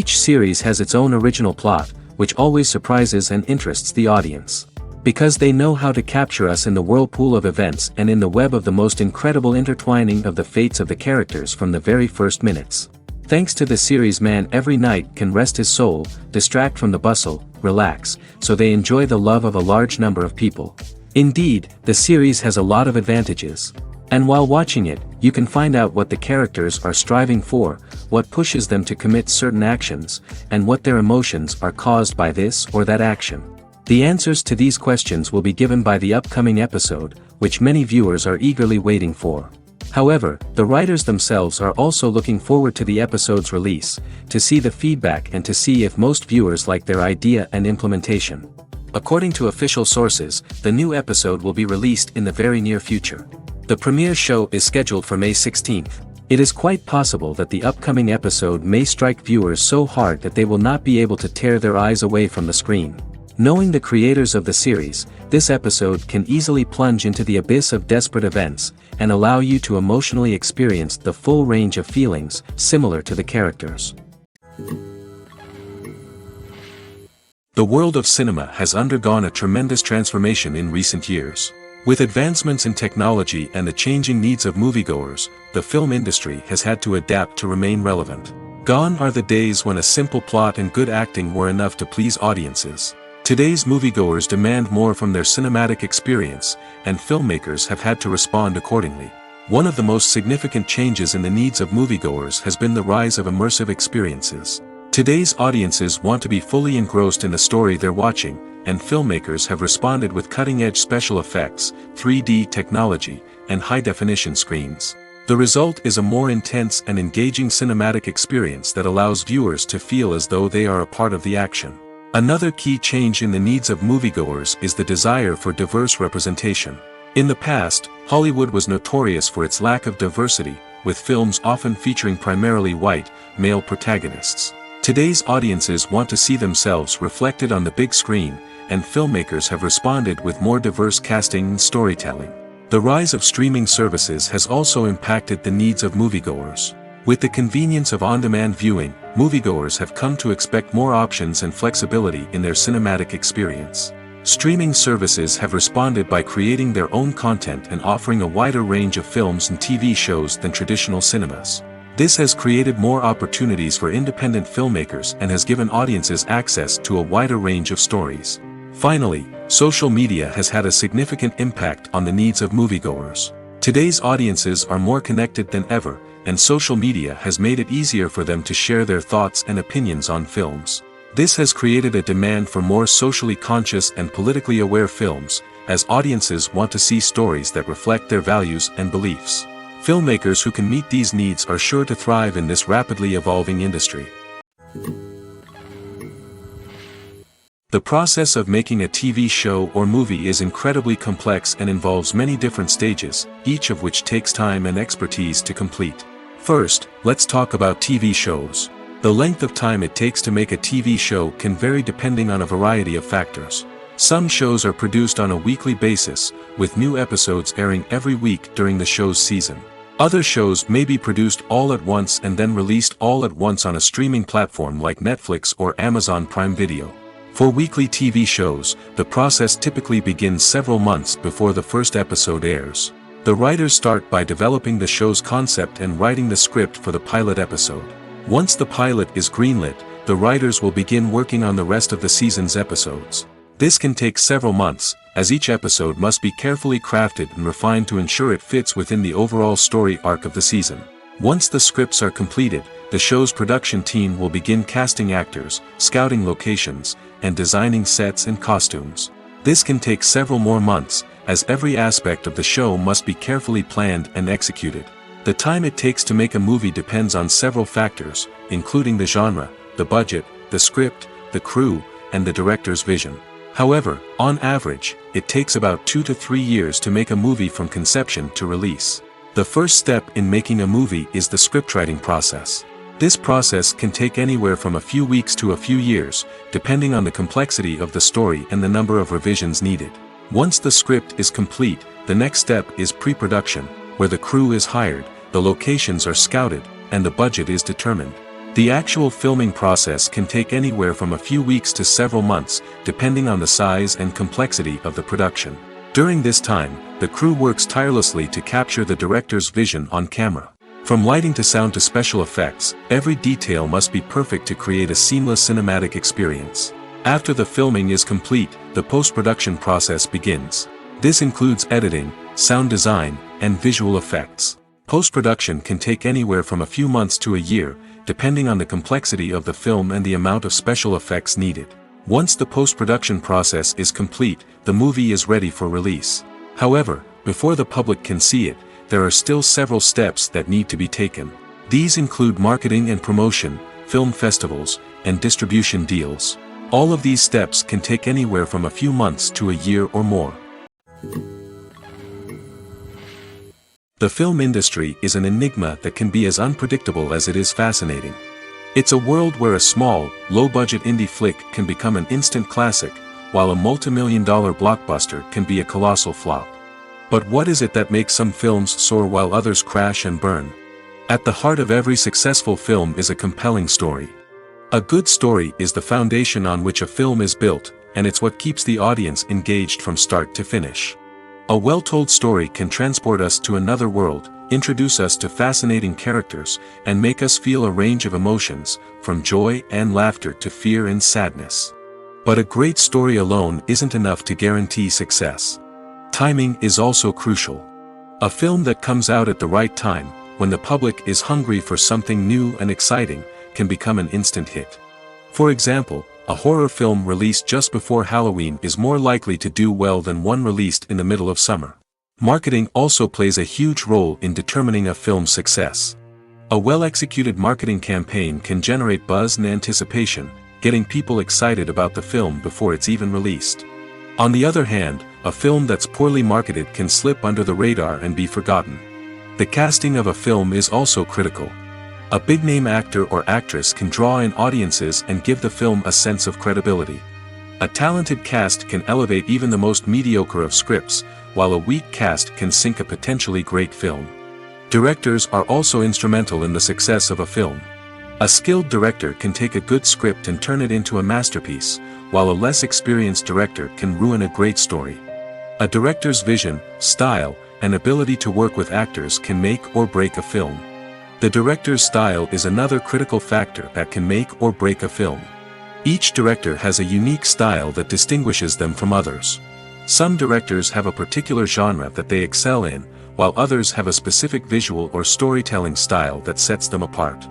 Each series has its own original plot, which always surprises and interests the audience. Because they know how to capture us in the whirlpool of events and in the web of the most incredible intertwining of the fates of the characters from the very first minutes. Thanks to the series, man every night can rest his soul, distract from the bustle, relax, so they enjoy the love of a large number of people. Indeed, the series has a lot of advantages. And while watching it, you can find out what the characters are striving for, what pushes them to commit certain actions, and what their emotions are caused by this or that action. The answers to these questions will be given by the upcoming episode, which many viewers are eagerly waiting for. However, the writers themselves are also looking forward to the episode's release, to see the feedback and to see if most viewers like their idea and implementation. According to official sources, the new episode will be released in the very near future. The premiere show is scheduled for May 16th. It is quite possible that the upcoming episode may strike viewers so hard that they will not be able to tear their eyes away from the screen. Knowing the creators of the series, this episode can easily plunge into the abyss of desperate events, and allow you to emotionally experience the full range of feelings, similar to the characters. The world of cinema has undergone a tremendous transformation in recent years. With advancements in technology and the changing needs of moviegoers, the film industry has had to adapt to remain relevant. Gone are the days when a simple plot and good acting were enough to please audiences. Today's moviegoers demand more from their cinematic experience, and filmmakers have had to respond accordingly. One of the most significant changes in the needs of moviegoers has been the rise of immersive experiences. Today's audiences want to be fully engrossed in the story they're watching, and filmmakers have responded with cutting-edge special effects, 3D technology, and high-definition screens. The result is a more intense and engaging cinematic experience that allows viewers to feel as though they are a part of the action. Another key change in the needs of moviegoers is the desire for diverse representation. In the past, Hollywood was notorious for its lack of diversity, with films often featuring primarily white, male protagonists. Today's audiences want to see themselves reflected on the big screen, and filmmakers have responded with more diverse casting and storytelling. The rise of streaming services has also impacted the needs of moviegoers. With the convenience of on-demand viewing, moviegoers have come to expect more options and flexibility in their cinematic experience. Streaming services have responded by creating their own content and offering a wider range of films and TV shows than traditional cinemas. This has created more opportunities for independent filmmakers and has given audiences access to a wider range of stories. Finally, social media has had a significant impact on the needs of moviegoers. Today's audiences are more connected than ever, and social media has made it easier for them to share their thoughts and opinions on films. This has created a demand for more socially conscious and politically aware films, as audiences want to see stories that reflect their values and beliefs. Filmmakers who can meet these needs are sure to thrive in this rapidly evolving industry. The process of making a TV show or movie is incredibly complex and involves many different stages, each of which takes time and expertise to complete. First, let's talk about TV shows. The length of time it takes to make a TV show can vary depending on a variety of factors. Some shows are produced on a weekly basis, with new episodes airing every week during the show's season. Other shows may be produced all at once and then released all at once on a streaming platform like Netflix or Amazon Prime Video. For weekly TV shows, the process typically begins several months before the first episode airs. The writers start by developing the show's concept and writing the script for the pilot episode. Once the pilot is greenlit, the writers will begin working on the rest of the season's episodes. This can take several months, as each episode must be carefully crafted and refined to ensure it fits within the overall story arc of the season. Once the scripts are completed, the show's production team will begin casting actors, scouting locations, and designing sets and costumes. This can take several more months, as every aspect of the show must be carefully planned and executed. The time it takes to make a movie depends on several factors, including the genre, the budget, the script, the crew, and the director's vision. However, on average, it takes about 2 to 3 years to make a movie from conception to release. The first step in making a movie is the scriptwriting process. This process can take anywhere from a few weeks to a few years, depending on the complexity of the story and the number of revisions needed. Once the script is complete, the next step is pre-production, where the crew is hired, the locations are scouted, and the budget is determined. The actual filming process can take anywhere from a few weeks to several months, depending on the size and complexity of the production. During this time, the crew works tirelessly to capture the director's vision on camera. From lighting to sound to special effects, every detail must be perfect to create a seamless cinematic experience. After the filming is complete, the post-production process begins. This includes editing, sound design, and visual effects. Post-production can take anywhere from a few months to a year, depending on the complexity of the film and the amount of special effects needed. Once the post-production process is complete, the movie is ready for release. However, before the public can see it, there are still several steps that need to be taken. These include marketing and promotion, film festivals, and distribution deals. All of these steps can take anywhere from a few months to a year or more. The film industry is an enigma that can be as unpredictable as it is fascinating. It's a world where a small, low-budget indie flick can become an instant classic, while a multi-million-dollar blockbuster can be a colossal flop. But what is it that makes some films soar while others crash and burn? At the heart of every successful film is a compelling story. A good story is the foundation on which a film is built, and it's what keeps the audience engaged from start to finish. A well-told story can transport us to another world, introduce us to fascinating characters, and make us feel a range of emotions, from joy and laughter to fear and sadness. But a great story alone isn't enough to guarantee success. Timing is also crucial. A film that comes out at the right time, when the public is hungry for something new and exciting, can become an instant hit. For example, a horror film released just before Halloween is more likely to do well than one released in the middle of summer. Marketing also plays a huge role in determining a film's success. A well-executed marketing campaign can generate buzz and anticipation, getting people excited about the film before it's even released. On the other hand, a film that's poorly marketed can slip under the radar and be forgotten. The casting of a film is also critical. A big-name actor or actress can draw in audiences and give the film a sense of credibility. A talented cast can elevate even the most mediocre of scripts, while a weak cast can sink a potentially great film. Directors are also instrumental in the success of a film. A skilled director can take a good script and turn it into a masterpiece, while a less experienced director can ruin a great story. A director's vision, style, and ability to work with actors can make or break a film. The director's style is another critical factor that can make or break a film. Each director has a unique style that distinguishes them from others. Some directors have a particular genre that they excel in, while others have a specific visual or storytelling style that sets them apart.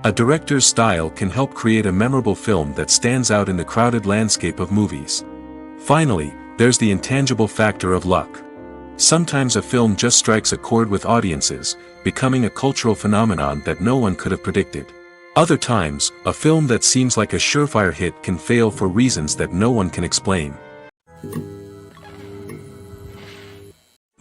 A director's style can help create a memorable film that stands out in the crowded landscape of movies. Finally, there's the intangible factor of luck. Sometimes a film just strikes a chord with audiences, becoming a cultural phenomenon that no one could have predicted. Other times, a film that seems like a surefire hit can fail for reasons that no one can explain.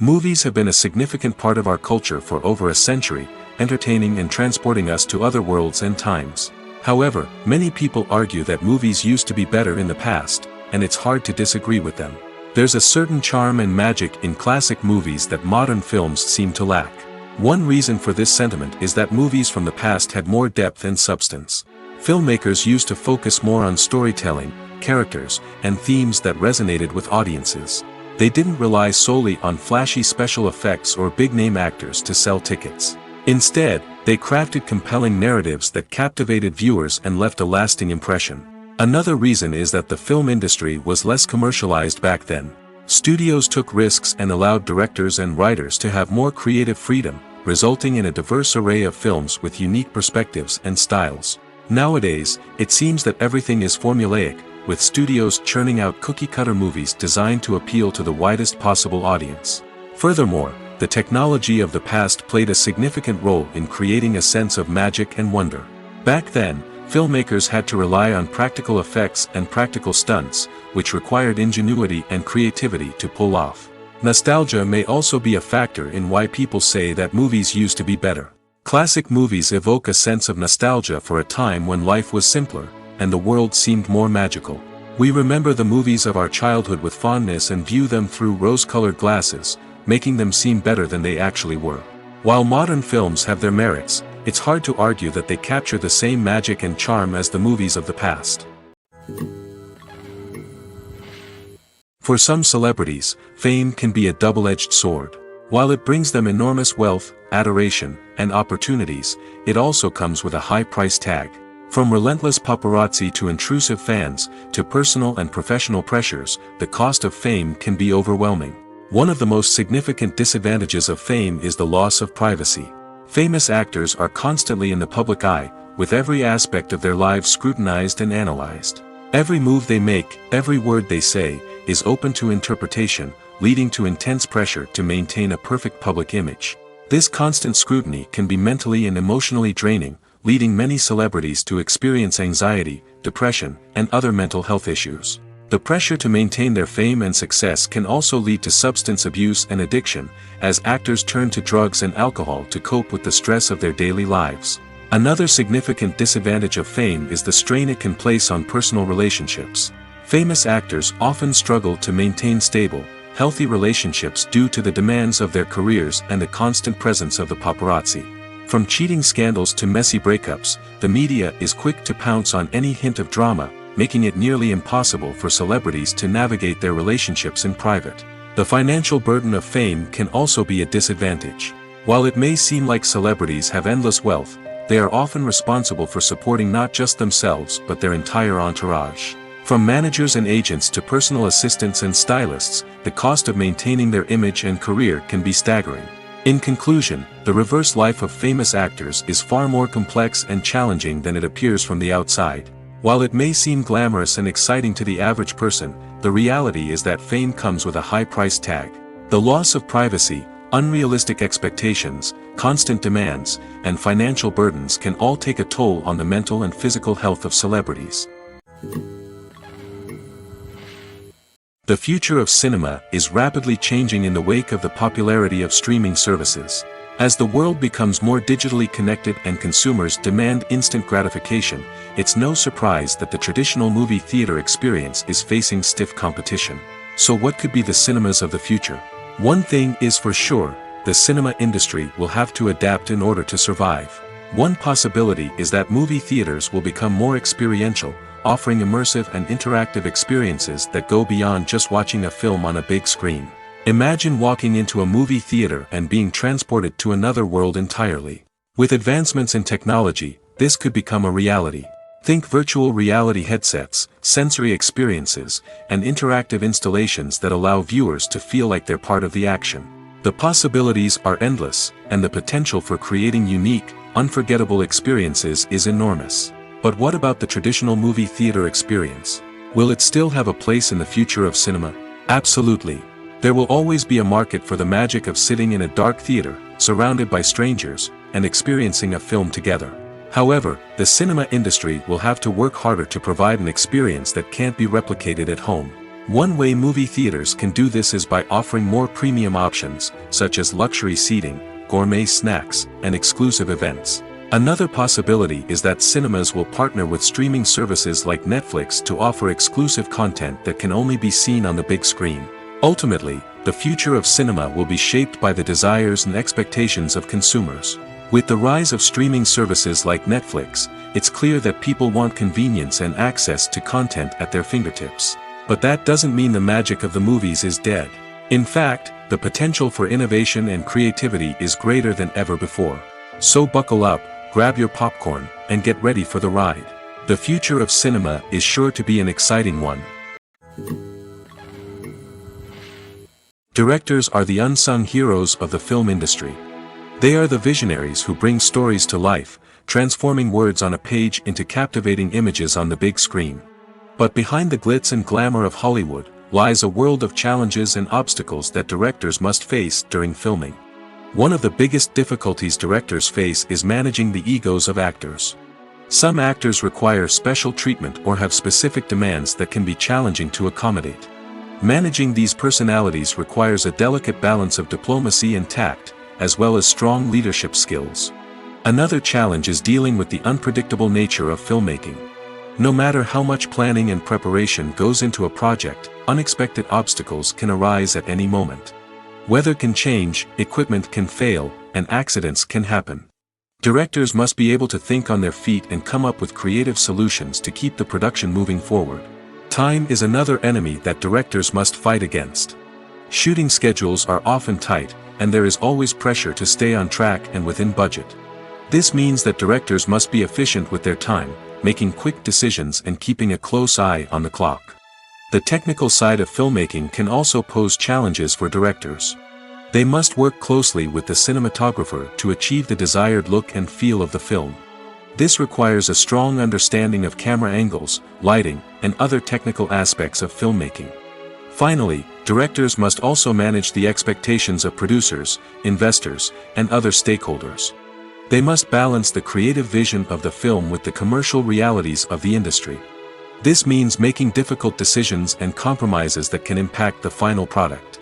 Movies have been a significant part of our culture for over a century, entertaining and transporting us to other worlds and times. However, many people argue that movies used to be better in the past, and it's hard to disagree with them. There's a certain charm and magic in classic movies that modern films seem to lack. One reason for this sentiment is that movies from the past had more depth and substance. Filmmakers used to focus more on storytelling, characters, and themes that resonated with audiences. They didn't rely solely on flashy special effects or big-name actors to sell tickets. Instead, they crafted compelling narratives that captivated viewers and left a lasting impression. Another reason is that the film industry was less commercialized back then. Studios took risks and allowed directors and writers to have more creative freedom, resulting in a diverse array of films with unique perspectives and styles. Nowadays, it seems that everything is formulaic, with studios churning out cookie-cutter movies designed to appeal to the widest possible audience. Furthermore, the technology of the past played a significant role in creating a sense of magic and wonder. Back then, filmmakers had to rely on practical effects and practical stunts, which required ingenuity and creativity to pull off. Nostalgia may also be a factor in why people say that movies used to be better. Classic movies evoke a sense of nostalgia for a time when life was simpler, and the world seemed more magical. We remember the movies of our childhood with fondness and view them through rose-colored glasses, making them seem better than they actually were. While modern films have their merits, it's hard to argue that they capture the same magic and charm as the movies of the past. For some celebrities, fame can be a double-edged sword. While it brings them enormous wealth, adoration, and opportunities, it also comes with a high price tag. From relentless paparazzi to intrusive fans, to personal and professional pressures, the cost of fame can be overwhelming. One of the most significant disadvantages of fame is the loss of privacy. Famous actors are constantly in the public eye, with every aspect of their lives scrutinized and analyzed. Every move they make, every word they say, is open to interpretation, leading to intense pressure to maintain a perfect public image. This constant scrutiny can be mentally and emotionally draining, leading many celebrities to experience anxiety, depression, and other mental health issues. The pressure to maintain their fame and success can also lead to substance abuse and addiction, as actors turn to drugs and alcohol to cope with the stress of their daily lives. Another significant disadvantage of fame is the strain it can place on personal relationships. Famous actors often struggle to maintain stable, healthy relationships due to the demands of their careers and the constant presence of the paparazzi. From cheating scandals to messy breakups, the media is quick to pounce on any hint of drama, making it nearly impossible for celebrities to navigate their relationships in private. The financial burden of fame can also be a disadvantage. While it may seem like celebrities have endless wealth, they are often responsible for supporting not just themselves but their entire entourage. From managers and agents to personal assistants and stylists, the cost of maintaining their image and career can be staggering. In conclusion, the reverse life of famous actors is far more complex and challenging than it appears from the outside. While it may seem glamorous and exciting to the average person, the reality is that fame comes with a high price tag. The loss of privacy, unrealistic expectations, constant demands, and financial burdens can all take a toll on the mental and physical health of celebrities. The future of cinema is rapidly changing in the wake of the popularity of streaming services. As the world becomes more digitally connected and consumers demand instant gratification, it's no surprise that the traditional movie theater experience is facing stiff competition. So what could be the cinemas of the future? One thing is for sure, the cinema industry will have to adapt in order to survive. One possibility is that movie theaters will become more experiential, offering immersive and interactive experiences that go beyond just watching a film on a big screen. Imagine walking into a movie theater and being transported to another world entirely. With advancements in technology, this could become a reality. Think virtual reality headsets, sensory experiences, and interactive installations that allow viewers to feel like they're part of the action. The possibilities are endless, and the potential for creating unique, unforgettable experiences is enormous. But what about the traditional movie theater experience? Will it still have a place in the future of cinema? Absolutely. There will always be a market for the magic of sitting in a dark theater, surrounded by strangers, and experiencing a film together. However, the cinema industry will have to work harder to provide an experience that can't be replicated at home. One way movie theaters can do this is by offering more premium options, such as luxury seating, gourmet snacks, and exclusive events. Another possibility is that cinemas will partner with streaming services like Netflix to offer exclusive content that can only be seen on the big screen. Ultimately, the future of cinema will be shaped by the desires and expectations of consumers. With the rise of streaming services like Netflix, it's clear that people want convenience and access to content at their fingertips. But that doesn't mean the magic of the movies is dead. In fact, the potential for innovation and creativity is greater than ever before. So buckle up, grab your popcorn, and get ready for the ride. The future of cinema is sure to be an exciting one. Directors are the unsung heroes of the film industry. They are the visionaries who bring stories to life, transforming words on a page into captivating images on the big screen. But behind the glitz and glamour of Hollywood lies a world of challenges and obstacles that directors must face during filming. One of the biggest difficulties directors face is managing the egos of actors. Some actors require special treatment or have specific demands that can be challenging to accommodate. Managing these personalities requires a delicate balance of diplomacy and tact, as well as strong leadership skills. Another challenge is dealing with the unpredictable nature of filmmaking. No matter how much planning and preparation goes into a project, unexpected obstacles can arise at any moment. Weather can change, equipment can fail, and accidents can happen. Directors must be able to think on their feet and come up with creative solutions to keep the production moving forward. Time is another enemy that directors must fight against. Shooting schedules are often tight, and there is always pressure to stay on track and within budget. This means that directors must be efficient with their time, making quick decisions and keeping a close eye on the clock. The technical side of filmmaking can also pose challenges for directors. They must work closely with the cinematographer to achieve the desired look and feel of the film. This requires a strong understanding of camera angles, lighting, and other technical aspects of filmmaking. Finally, directors must also manage the expectations of producers, investors, and other stakeholders. They must balance the creative vision of the film with the commercial realities of the industry. This means making difficult decisions and compromises that can impact the final product.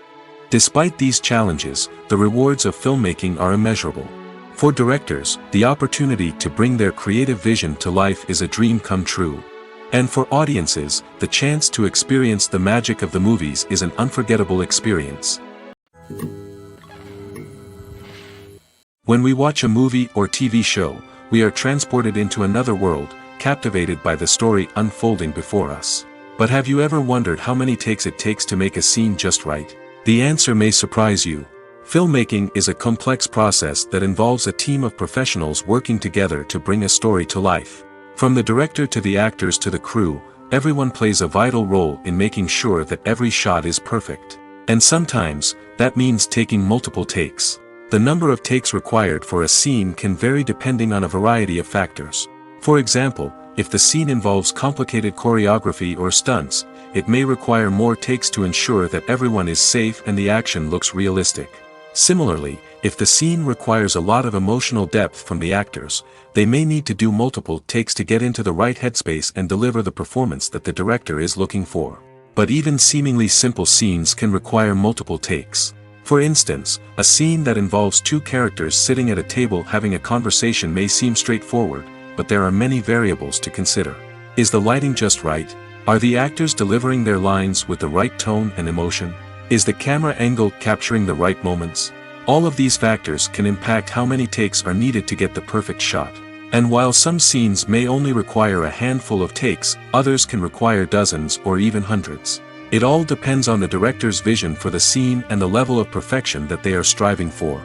Despite these challenges, the rewards of filmmaking are immeasurable. For directors, the opportunity to bring their creative vision to life is a dream come true. And for audiences, the chance to experience the magic of the movies is an unforgettable experience. When we watch a movie or TV show, we are transported into another world, captivated by the story unfolding before us. But have you ever wondered how many takes it takes to make a scene just right? The answer may surprise you. Filmmaking is a complex process that involves a team of professionals working together to bring a story to life. From the director to the actors to the crew, everyone plays a vital role in making sure that every shot is perfect. And sometimes, that means taking multiple takes. The number of takes required for a scene can vary depending on a variety of factors. For example, if the scene involves complicated choreography or stunts, it may require more takes to ensure that everyone is safe and the action looks realistic. Similarly, if the scene requires a lot of emotional depth from the actors, they may need to do multiple takes to get into the right headspace and deliver the performance that the director is looking for. But even seemingly simple scenes can require multiple takes. For instance, a scene that involves two characters sitting at a table having a conversation may seem straightforward, but there are many variables to consider. Is the lighting just right? Are the actors delivering their lines with the right tone and emotion? Is the camera angle capturing the right moments? All of these factors can impact how many takes are needed to get the perfect shot. And while some scenes may only require a handful of takes, others can require dozens or even hundreds. It all depends on the director's vision for the scene and the level of perfection that they are striving for.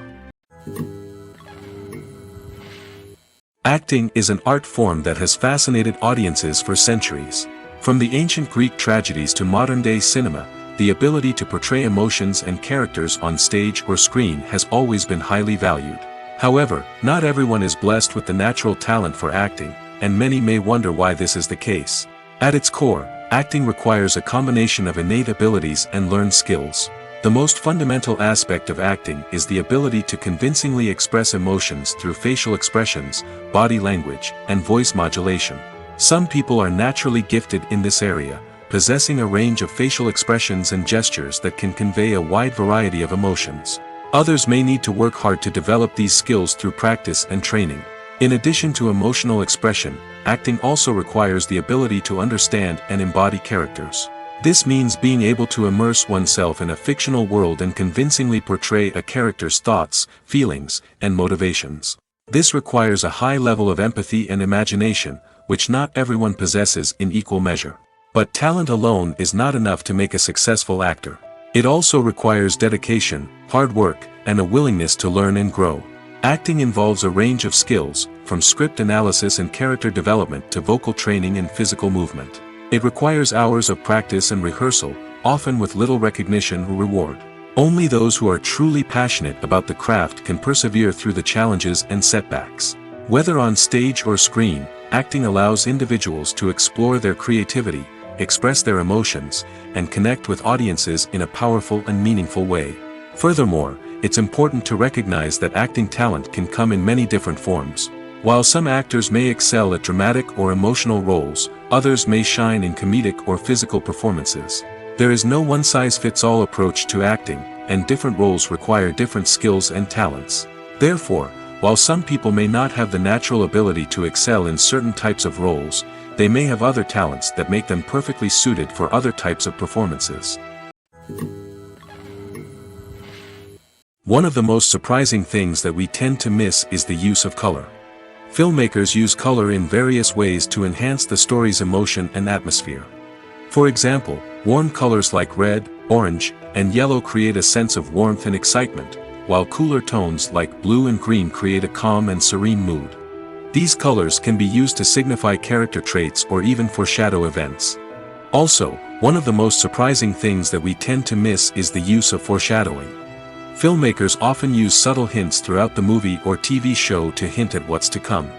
Acting is an art form that has fascinated audiences for centuries. From the ancient Greek tragedies to modern-day cinema, the ability to portray emotions and characters on stage or screen has always been highly valued. However, not everyone is blessed with the natural talent for acting, and many may wonder why this is the case. At its core, acting requires a combination of innate abilities and learned skills. The most fundamental aspect of acting is the ability to convincingly express emotions through facial expressions, body language, and voice modulation. Some people are naturally gifted in this area, possessing a range of facial expressions and gestures that can convey a wide variety of emotions. Others may need to work hard to develop these skills through practice and training. In addition to emotional expression, acting also requires the ability to understand and embody characters. This means being able to immerse oneself in a fictional world and convincingly portray a character's thoughts, feelings, and motivations. This requires a high level of empathy and imagination, which not everyone possesses in equal measure. But talent alone is not enough to make a successful actor. It also requires dedication, hard work, and a willingness to learn and grow. Acting involves a range of skills, from script analysis and character development to vocal training and physical movement. It requires hours of practice and rehearsal, often with little recognition or reward. Only those who are truly passionate about the craft can persevere through the challenges and setbacks. Whether on stage or screen, acting allows individuals to explore their creativity, express their emotions, and connect with audiences in a powerful and meaningful way. Furthermore, it's important to recognize that acting talent can come in many different forms. While some actors may excel at dramatic or emotional roles, others may shine in comedic or physical performances. There is no one-size-fits-all approach to acting, and different roles require different skills and talents. Therefore, while some people may not have the natural ability to excel in certain types of roles, they may have other talents that make them perfectly suited for other types of performances. One of the most surprising things that we tend to miss is the use of color. Filmmakers use color in various ways to enhance the story's emotion and atmosphere. For example, warm colors like red, orange, and yellow create a sense of warmth and excitement, while cooler tones like blue and green create a calm and serene mood. These colors can be used to signify character traits or even foreshadow events. Also, one of the most surprising things that we tend to miss is the use of foreshadowing. Filmmakers often use subtle hints throughout the movie or TV show to hint at what's to come.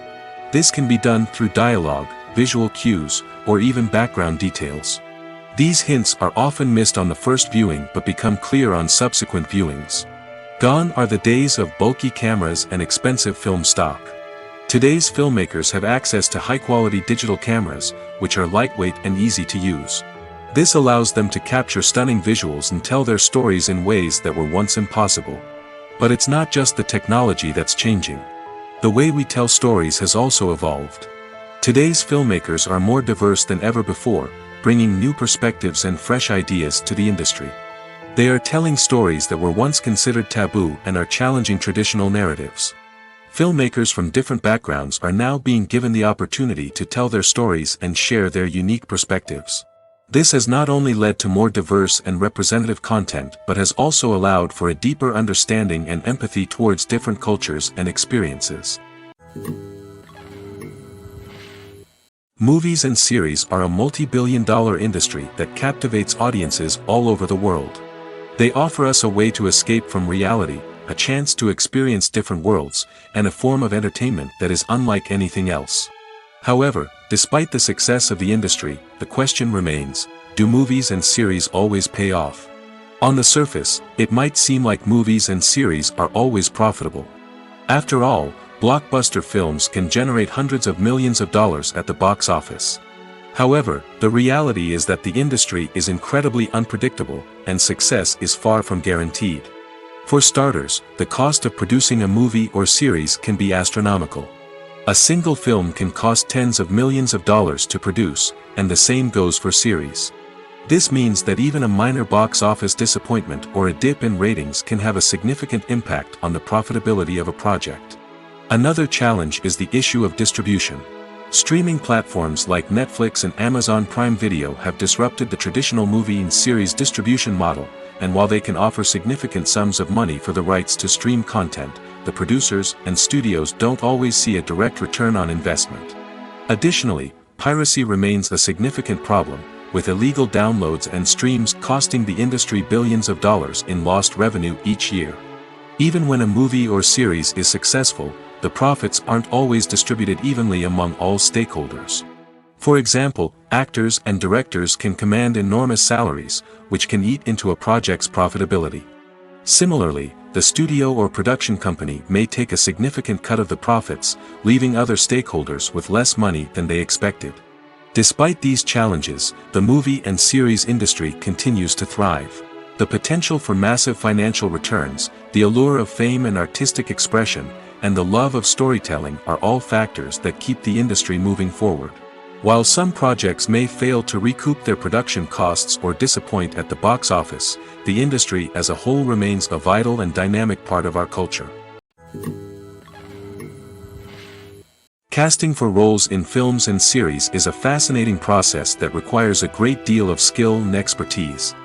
This can be done through dialogue, visual cues, or even background details. These hints are often missed on the first viewing but become clear on subsequent viewings. Gone are the days of bulky cameras and expensive film stock. Today's filmmakers have access to high-quality digital cameras, which are lightweight and easy to use. This allows them to capture stunning visuals and tell their stories in ways that were once impossible. But it's not just the technology that's changing. The way we tell stories has also evolved. Today's filmmakers are more diverse than ever before, bringing new perspectives and fresh ideas to the industry. They are telling stories that were once considered taboo and are challenging traditional narratives. Filmmakers from different backgrounds are now being given the opportunity to tell their stories and share their unique perspectives. This has not only led to more diverse and representative content but has also allowed for a deeper understanding and empathy towards different cultures and experiences. Movies and series are a multi-billion-dollar industry that captivates audiences all over the world. They offer us a way to escape from reality, a chance to experience different worlds, and a form of entertainment that is unlike anything else. However, despite the success of the industry, the question remains, do movies and series always pay off? On the surface, it might seem like movies and series are always profitable. After all, blockbuster films can generate hundreds of millions of dollars at the box office. However, the reality is that the industry is incredibly unpredictable, and success is far from guaranteed. For starters, the cost of producing a movie or series can be astronomical. A single film can cost tens of millions of dollars to produce, and the same goes for series. This means that even a minor box office disappointment or a dip in ratings can have a significant impact on the profitability of a project. Another challenge is the issue of distribution. Streaming platforms like Netflix and Amazon Prime Video have disrupted the traditional movie and series distribution model, and while they can offer significant sums of money for the rights to stream content, the producers and studios don't always see a direct return on investment. Additionally, piracy remains a significant problem, with illegal downloads and streams costing the industry billions of dollars in lost revenue each year. Even when a movie or series is successful, the profits aren't always distributed evenly among all stakeholders. For example, actors and directors can command enormous salaries, which can eat into a project's profitability. Similarly, the studio or production company may take a significant cut of the profits, leaving other stakeholders with less money than they expected. Despite these challenges, the movie and series industry continues to thrive. The potential for massive financial returns, the allure of fame and artistic expression, and the love of storytelling are all factors that keep the industry moving forward. While some projects may fail to recoup their production costs or disappoint at the box office, the industry as a whole remains a vital and dynamic part of our culture. Casting for roles in films and series is a fascinating process that requires a great deal of skill and expertise.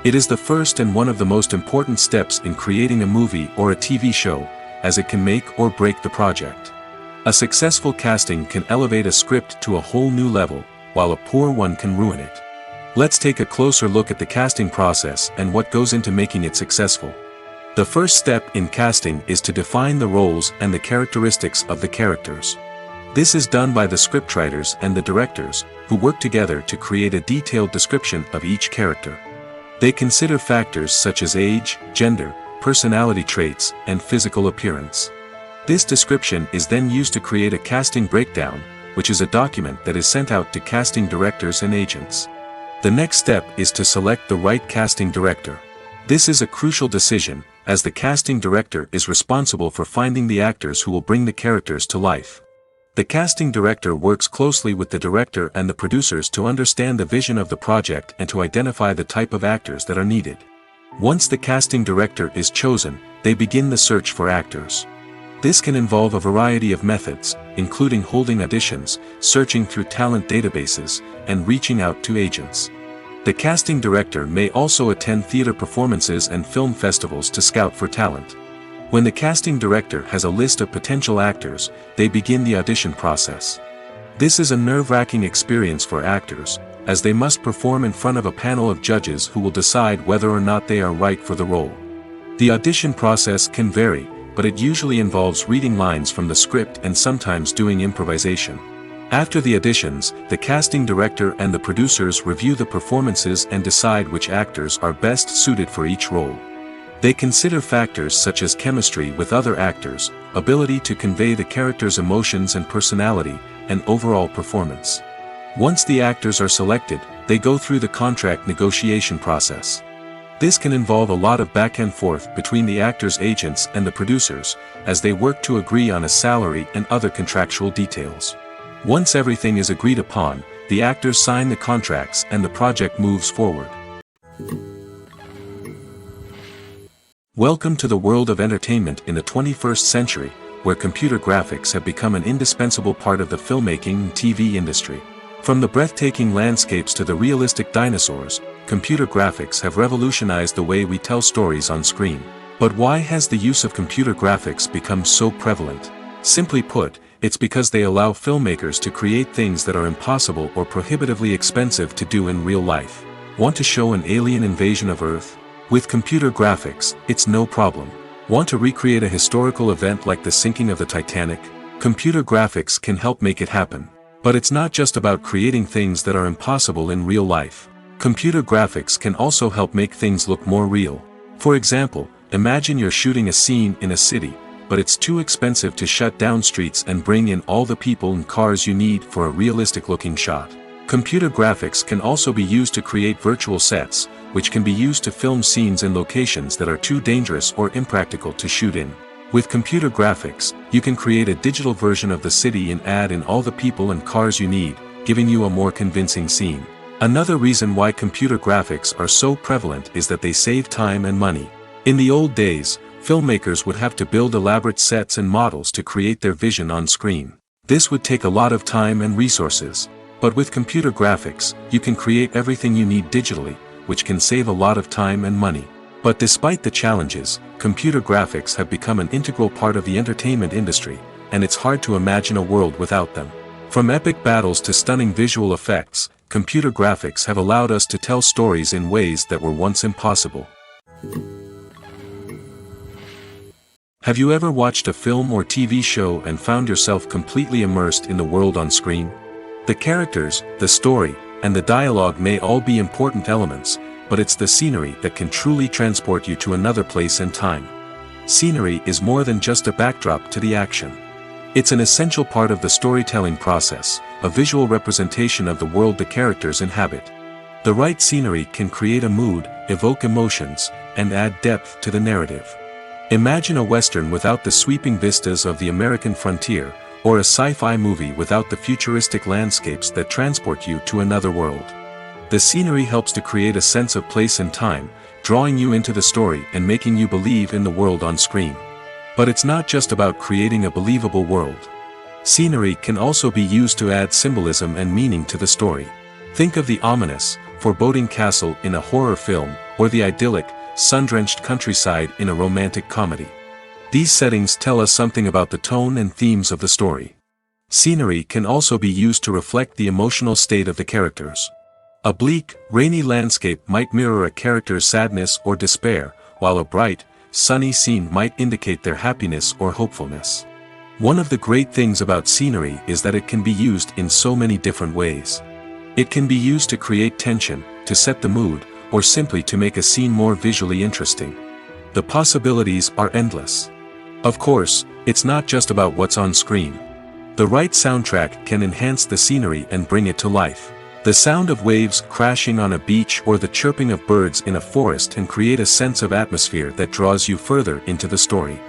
It is the first and one of the most important steps in creating a movie or a TV show, as it can make or break the project. A successful casting can elevate a script to a whole new level, while a poor one can ruin it. Let's take a closer look at the casting process and what goes into making it successful. The first step in casting is to define the roles and the characteristics of the characters. This is done by the scriptwriters and the directors, who work together to create a detailed description of each character. They consider factors such as age, gender, personality traits, and physical appearance. This description is then used to create a casting breakdown, which is a document that is sent out to casting directors and agents. The next step is to select the right casting director. This is a crucial decision, as the casting director is responsible for finding the actors who will bring the characters to life. The casting director works closely with the director and the producers to understand the vision of the project and to identify the type of actors that are needed. Once the casting director is chosen, they begin the search for actors. This can involve a variety of methods, including holding auditions, searching through talent databases, and reaching out to agents. The casting director may also attend theater performances and film festivals to scout for talent. When the casting director has a list of potential actors, they begin the audition process. This is a nerve-wracking experience for actors, as they must perform in front of a panel of judges who will decide whether or not they are right for the role. The audition process can vary, but it usually involves reading lines from the script and sometimes doing improvisation. After the auditions, the casting director and the producers review the performances and decide which actors are best suited for each role. They consider factors such as chemistry with other actors, ability to convey the character's emotions and personality, and overall performance. Once the actors are selected, they go through the contract negotiation process. This can involve a lot of back and forth between the actors' agents and the producers, as they work to agree on a salary and other contractual details. Once everything is agreed upon, the actors sign the contracts and the project moves forward. Welcome to the world of entertainment in the 21st century, where computer graphics have become an indispensable part of the filmmaking and TV industry. From the breathtaking landscapes to the realistic dinosaurs, computer graphics have revolutionized the way we tell stories on screen. But why has the use of computer graphics become so prevalent? Simply put, it's because they allow filmmakers to create things that are impossible or prohibitively expensive to do in real life. Want to show an alien invasion of Earth? With computer graphics, it's no problem. Want to recreate a historical event like the sinking of the Titanic? Computer graphics can help make it happen. But it's not just about creating things that are impossible in real life. Computer graphics can also help make things look more real. For example, imagine you're shooting a scene in a city, but it's too expensive to shut down streets and bring in all the people and cars you need for a realistic-looking shot. Computer graphics can also be used to create virtual sets, which can be used to film scenes in locations that are too dangerous or impractical to shoot in. With computer graphics, you can create a digital version of the city and add in all the people and cars you need, giving you a more convincing scene. Another reason why computer graphics are so prevalent is that they save time and money. In the old days, filmmakers would have to build elaborate sets and models to create their vision on screen. This would take a lot of time and resources. But with computer graphics, you can create everything you need digitally, which can save a lot of time and money. But despite the challenges, computer graphics have become an integral part of the entertainment industry, and it's hard to imagine a world without them. From epic battles to stunning visual effects, computer graphics have allowed us to tell stories in ways that were once impossible. Have you ever watched a film or TV show and found yourself completely immersed in the world on screen? The characters, the story, and the dialogue may all be important elements, but it's the scenery that can truly transport you to another place and time. Scenery is more than just a backdrop to the action. It's an essential part of the storytelling process, a visual representation of the world the characters inhabit. The right scenery can create a mood, evoke emotions, and add depth to the narrative. Imagine a Western without the sweeping vistas of the American frontier, or a sci-fi movie without the futuristic landscapes that transport you to another world. The scenery helps to create a sense of place and time, drawing you into the story and making you believe in the world on screen. But it's not just about creating a believable world. Scenery can also be used to add symbolism and meaning to the story. Think of the ominous, foreboding castle in a horror film, or the idyllic, sun-drenched countryside in a romantic comedy. These settings tell us something about the tone and themes of the story. Scenery can also be used to reflect the emotional state of the characters. A bleak, rainy landscape might mirror a character's sadness or despair, while a bright, sunny scene might indicate their happiness or hopefulness. One of the great things about scenery is that it can be used in so many different ways. It can be used to create tension, to set the mood, or simply to make a scene more visually interesting. The possibilities are endless. Of course, it's not just about what's on screen. The right soundtrack can enhance the scenery and bring it to life. The sound of waves crashing on a beach or the chirping of birds in a forest can create a sense of atmosphere that draws you further into the story.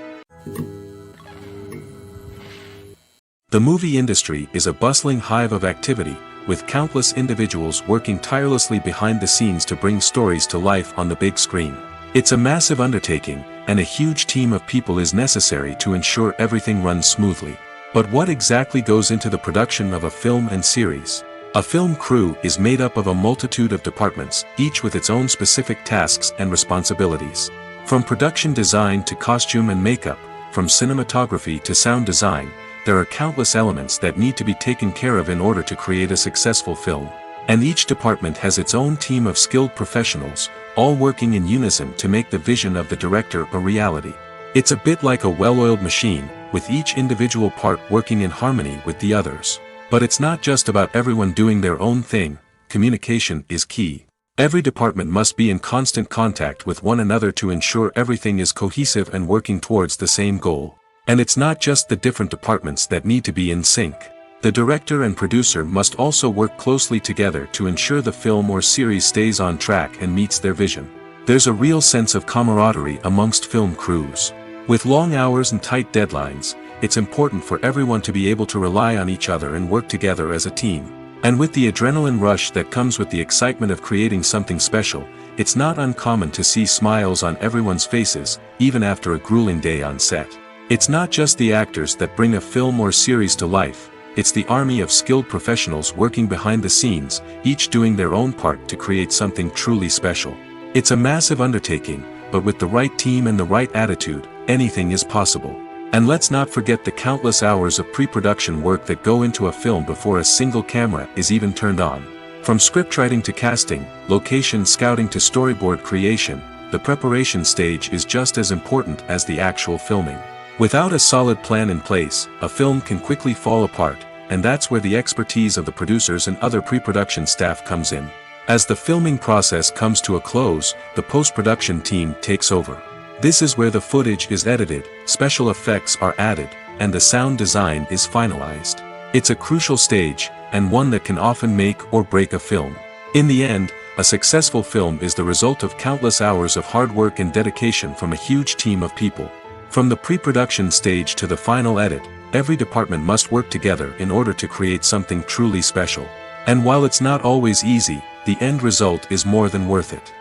The movie industry is a bustling hive of activity, with countless individuals working tirelessly behind the scenes to bring stories to life on the big screen. It's a massive undertaking, and a huge team of people is necessary to ensure everything runs smoothly. But what exactly goes into the production of a film and series? A film crew is made up of a multitude of departments, each with its own specific tasks and responsibilities. From production design to costume and makeup, from cinematography to sound design, there are countless elements that need to be taken care of in order to create a successful film. And each department has its own team of skilled professionals, all working in unison to make the vision of the director a reality. It's a bit like a well-oiled machine, with each individual part working in harmony with the others. But it's not just about everyone doing their own thing. Communication is key. Every department must be in constant contact with one another to ensure everything is cohesive and working towards the same goal. And it's not just the different departments that need to be in sync. The director and producer must also work closely together to ensure the film or series stays on track and meets their vision. There's a real sense of camaraderie amongst film crews. With long hours and tight deadlines, it's important for everyone to be able to rely on each other and work together as a team. And with the adrenaline rush that comes with the excitement of creating something special, it's not uncommon to see smiles on everyone's faces, even after a grueling day on set. It's not just the actors that bring a film or series to life, it's the army of skilled professionals working behind the scenes, each doing their own part to create something truly special. It's a massive undertaking, but with the right team and the right attitude, anything is possible. And let's not forget the countless hours of pre-production work that go into a film before a single camera is even turned on. From scriptwriting to casting, location scouting to storyboard creation, the preparation stage is just as important as the actual filming. Without a solid plan in place, a film can quickly fall apart, and that's where the expertise of the producers and other pre-production staff comes in. As the filming process comes to a close, the post-production team takes over. This is where the footage is edited, special effects are added, and the sound design is finalized. It's a crucial stage, and one that can often make or break a film. In the end, a successful film is the result of countless hours of hard work and dedication from a huge team of people. From the pre-production stage to the final edit, every department must work together in order to create something truly special. And while it's not always easy, the end result is more than worth it.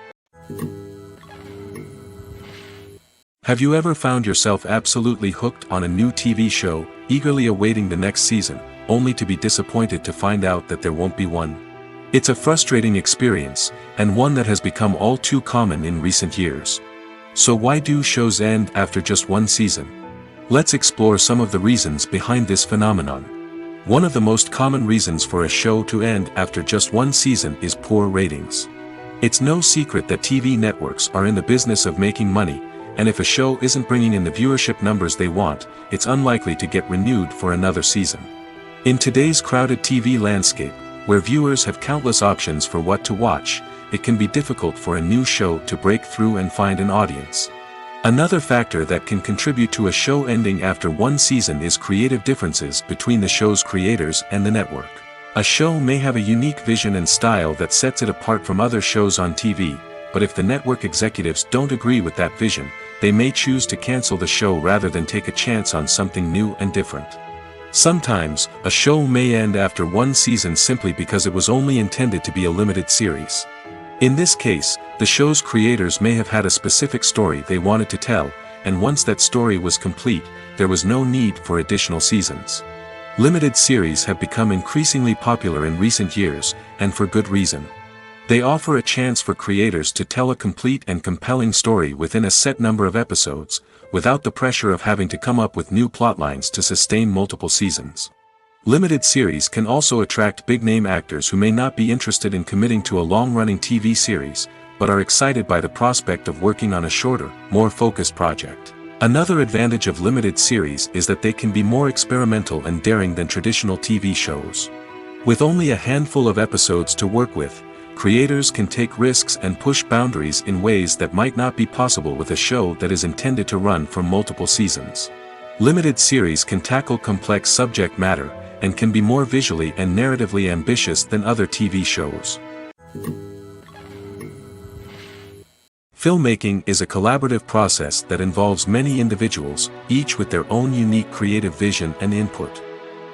Have you ever found yourself absolutely hooked on a new TV show, eagerly awaiting the next season, only to be disappointed to find out that there won't be one? It's a frustrating experience, and one that has become all too common in recent years. So why do shows end after just one season? Let's explore some of the reasons behind this phenomenon. One of the most common reasons for a show to end after just one season is poor ratings. It's no secret that TV networks are in the business of making money, and if a show isn't bringing in the viewership numbers they want, it's unlikely to get renewed for another season. In today's crowded TV landscape, where viewers have countless options for what to watch, it can be difficult for a new show to break through and find an audience. Another factor that can contribute to a show ending after one season is creative differences between the show's creators and the network. A show may have a unique vision and style that sets it apart from other shows on TV, but if the network executives don't agree with that vision, they may choose to cancel the show rather than take a chance on something new and different. Sometimes, a show may end after one season simply because it was only intended to be a limited series. In this case, the show's creators may have had a specific story they wanted to tell, and once that story was complete, there was no need for additional seasons. Limited series have become increasingly popular in recent years, and for good reason. They offer a chance for creators to tell a complete and compelling story within a set number of episodes, without the pressure of having to come up with new plotlines to sustain multiple seasons. Limited series can also attract big-name actors who may not be interested in committing to a long-running TV series, but are excited by the prospect of working on a shorter, more focused project. Another advantage of limited series is that they can be more experimental and daring than traditional TV shows. With only a handful of episodes to work with, creators can take risks and push boundaries in ways that might not be possible with a show that is intended to run for multiple seasons. Limited series can tackle complex subject matter, and can be more visually and narratively ambitious than other TV shows. Filmmaking is a collaborative process that involves many individuals, each with their own unique creative vision and input.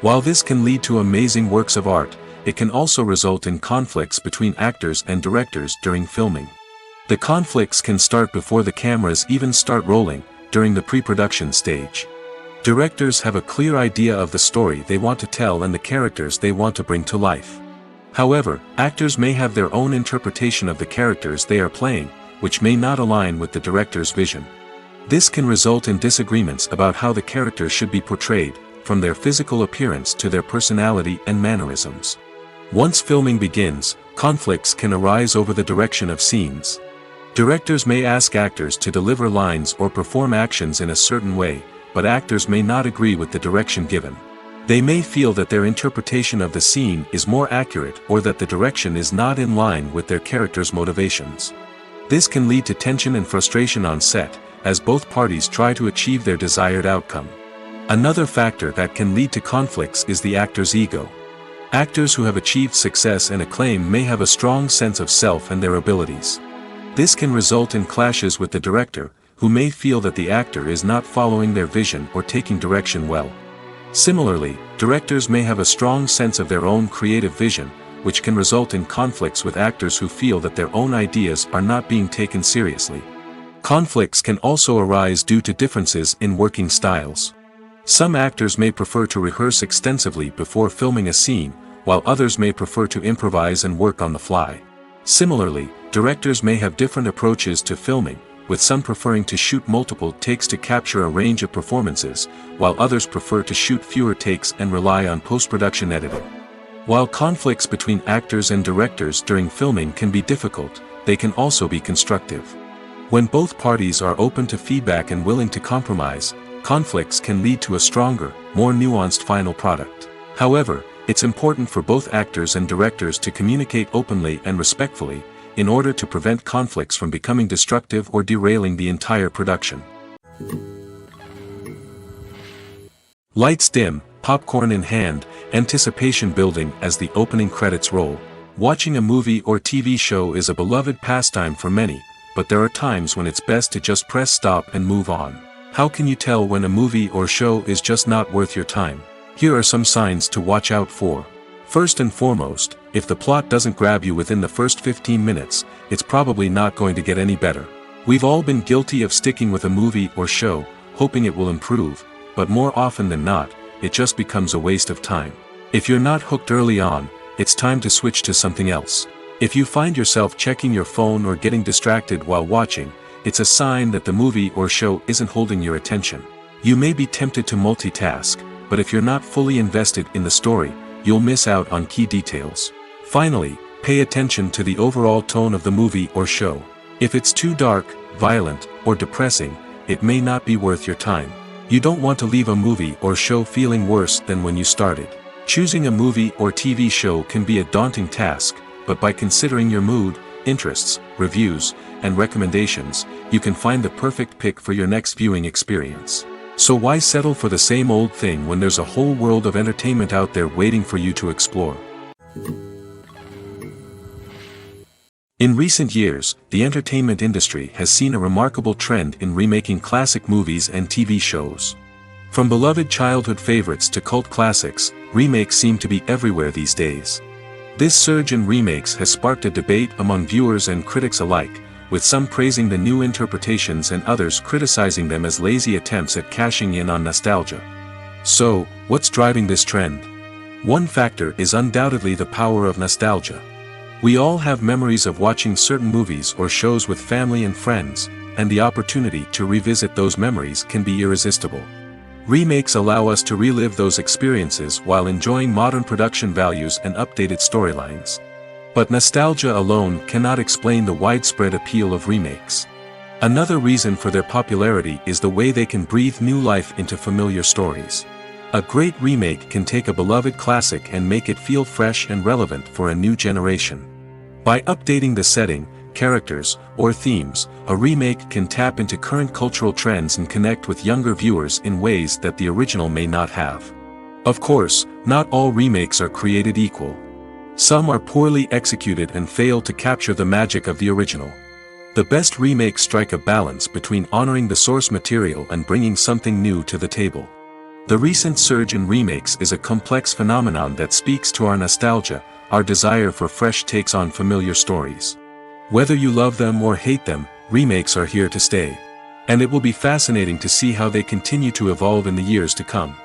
While this can lead to amazing works of art, it can also result in conflicts between actors and directors during filming. The conflicts can start before the cameras even start rolling, during the pre-production stage. Directors have a clear idea of the story they want to tell and the characters they want to bring to life. However, actors may have their own interpretation of the characters they are playing, which may not align with the director's vision. This can result in disagreements about how the characters should be portrayed, from their physical appearance to their personality and mannerisms. Once filming begins, conflicts can arise over the direction of scenes. Directors may ask actors to deliver lines or perform actions in a certain way, but actors may not agree with the direction given. They may feel that their interpretation of the scene is more accurate or that the direction is not in line with their character's motivations. This can lead to tension and frustration on set, as both parties try to achieve their desired outcome. Another factor that can lead to conflicts is the actor's ego. Actors who have achieved success and acclaim may have a strong sense of self and their abilities. This can result in clashes with the director, who may feel that the actor is not following their vision or taking direction well. Similarly, directors may have a strong sense of their own creative vision, which can result in conflicts with actors who feel that their own ideas are not being taken seriously. Conflicts can also arise due to differences in working styles. Some actors may prefer to rehearse extensively before filming a scene, while others may prefer to improvise and work on the fly. Similarly, directors may have different approaches to filming, with some preferring to shoot multiple takes to capture a range of performances, while others prefer to shoot fewer takes and rely on post-production editing. While conflicts between actors and directors during filming can be difficult, they can also be constructive. When both parties are open to feedback and willing to compromise, conflicts can lead to a stronger, more nuanced final product. However, it's important for both actors and directors to communicate openly and respectfully, in order to prevent conflicts from becoming destructive or derailing the entire production. Lights dim, popcorn in hand, anticipation building as the opening credits roll. Watching a movie or TV show is a beloved pastime for many, but there are times when it's best to just press stop and move on. How can you tell when a movie or show is just not worth your time? Here are some signs to watch out for. First and foremost, if the plot doesn't grab you within the first 15 minutes, it's probably not going to get any better. We've all been guilty of sticking with a movie or show, hoping it will improve, but more often than not, it just becomes a waste of time. If you're not hooked early on, it's time to switch to something else. If you find yourself checking your phone or getting distracted while watching, it's a sign that the movie or show isn't holding your attention. You may be tempted to multitask, but if you're not fully invested in the story, you'll miss out on key details. Finally, pay attention to the overall tone of the movie or show. If it's too dark, violent, or depressing, it may not be worth your time. You don't want to leave a movie or show feeling worse than when you started. Choosing a movie or TV show can be a daunting task, but by considering your mood, interests, reviews, and recommendations, you can find the perfect pick for your next viewing experience. So why settle for the same old thing when there's a whole world of entertainment out there waiting for you to explore? In recent years, the entertainment industry has seen a remarkable trend in remaking classic movies and TV shows. From beloved childhood favorites to cult classics, remakes seem to be everywhere these days. This surge in remakes has sparked a debate among viewers and critics alike, with some praising the new interpretations and others criticizing them as lazy attempts at cashing in on nostalgia. So, what's driving this trend? One factor is undoubtedly the power of nostalgia. We all have memories of watching certain movies or shows with family and friends, and the opportunity to revisit those memories can be irresistible. Remakes allow us to relive those experiences while enjoying modern production values and updated storylines. But nostalgia alone cannot explain the widespread appeal of remakes. Another reason for their popularity is the way they can breathe new life into familiar stories. A great remake can take a beloved classic and make it feel fresh and relevant for a new generation. By updating the setting, characters, or themes, a remake can tap into current cultural trends and connect with younger viewers in ways that the original may not have. Of course, not all remakes are created equal. Some are poorly executed and fail to capture the magic of the original. The best remakes strike a balance between honoring the source material and bringing something new to the table. The recent surge in remakes is a complex phenomenon that speaks to our nostalgia, our desire for fresh takes on familiar stories. Whether you love them or hate them, remakes are here to stay. And it will be fascinating to see how they continue to evolve in the years to come.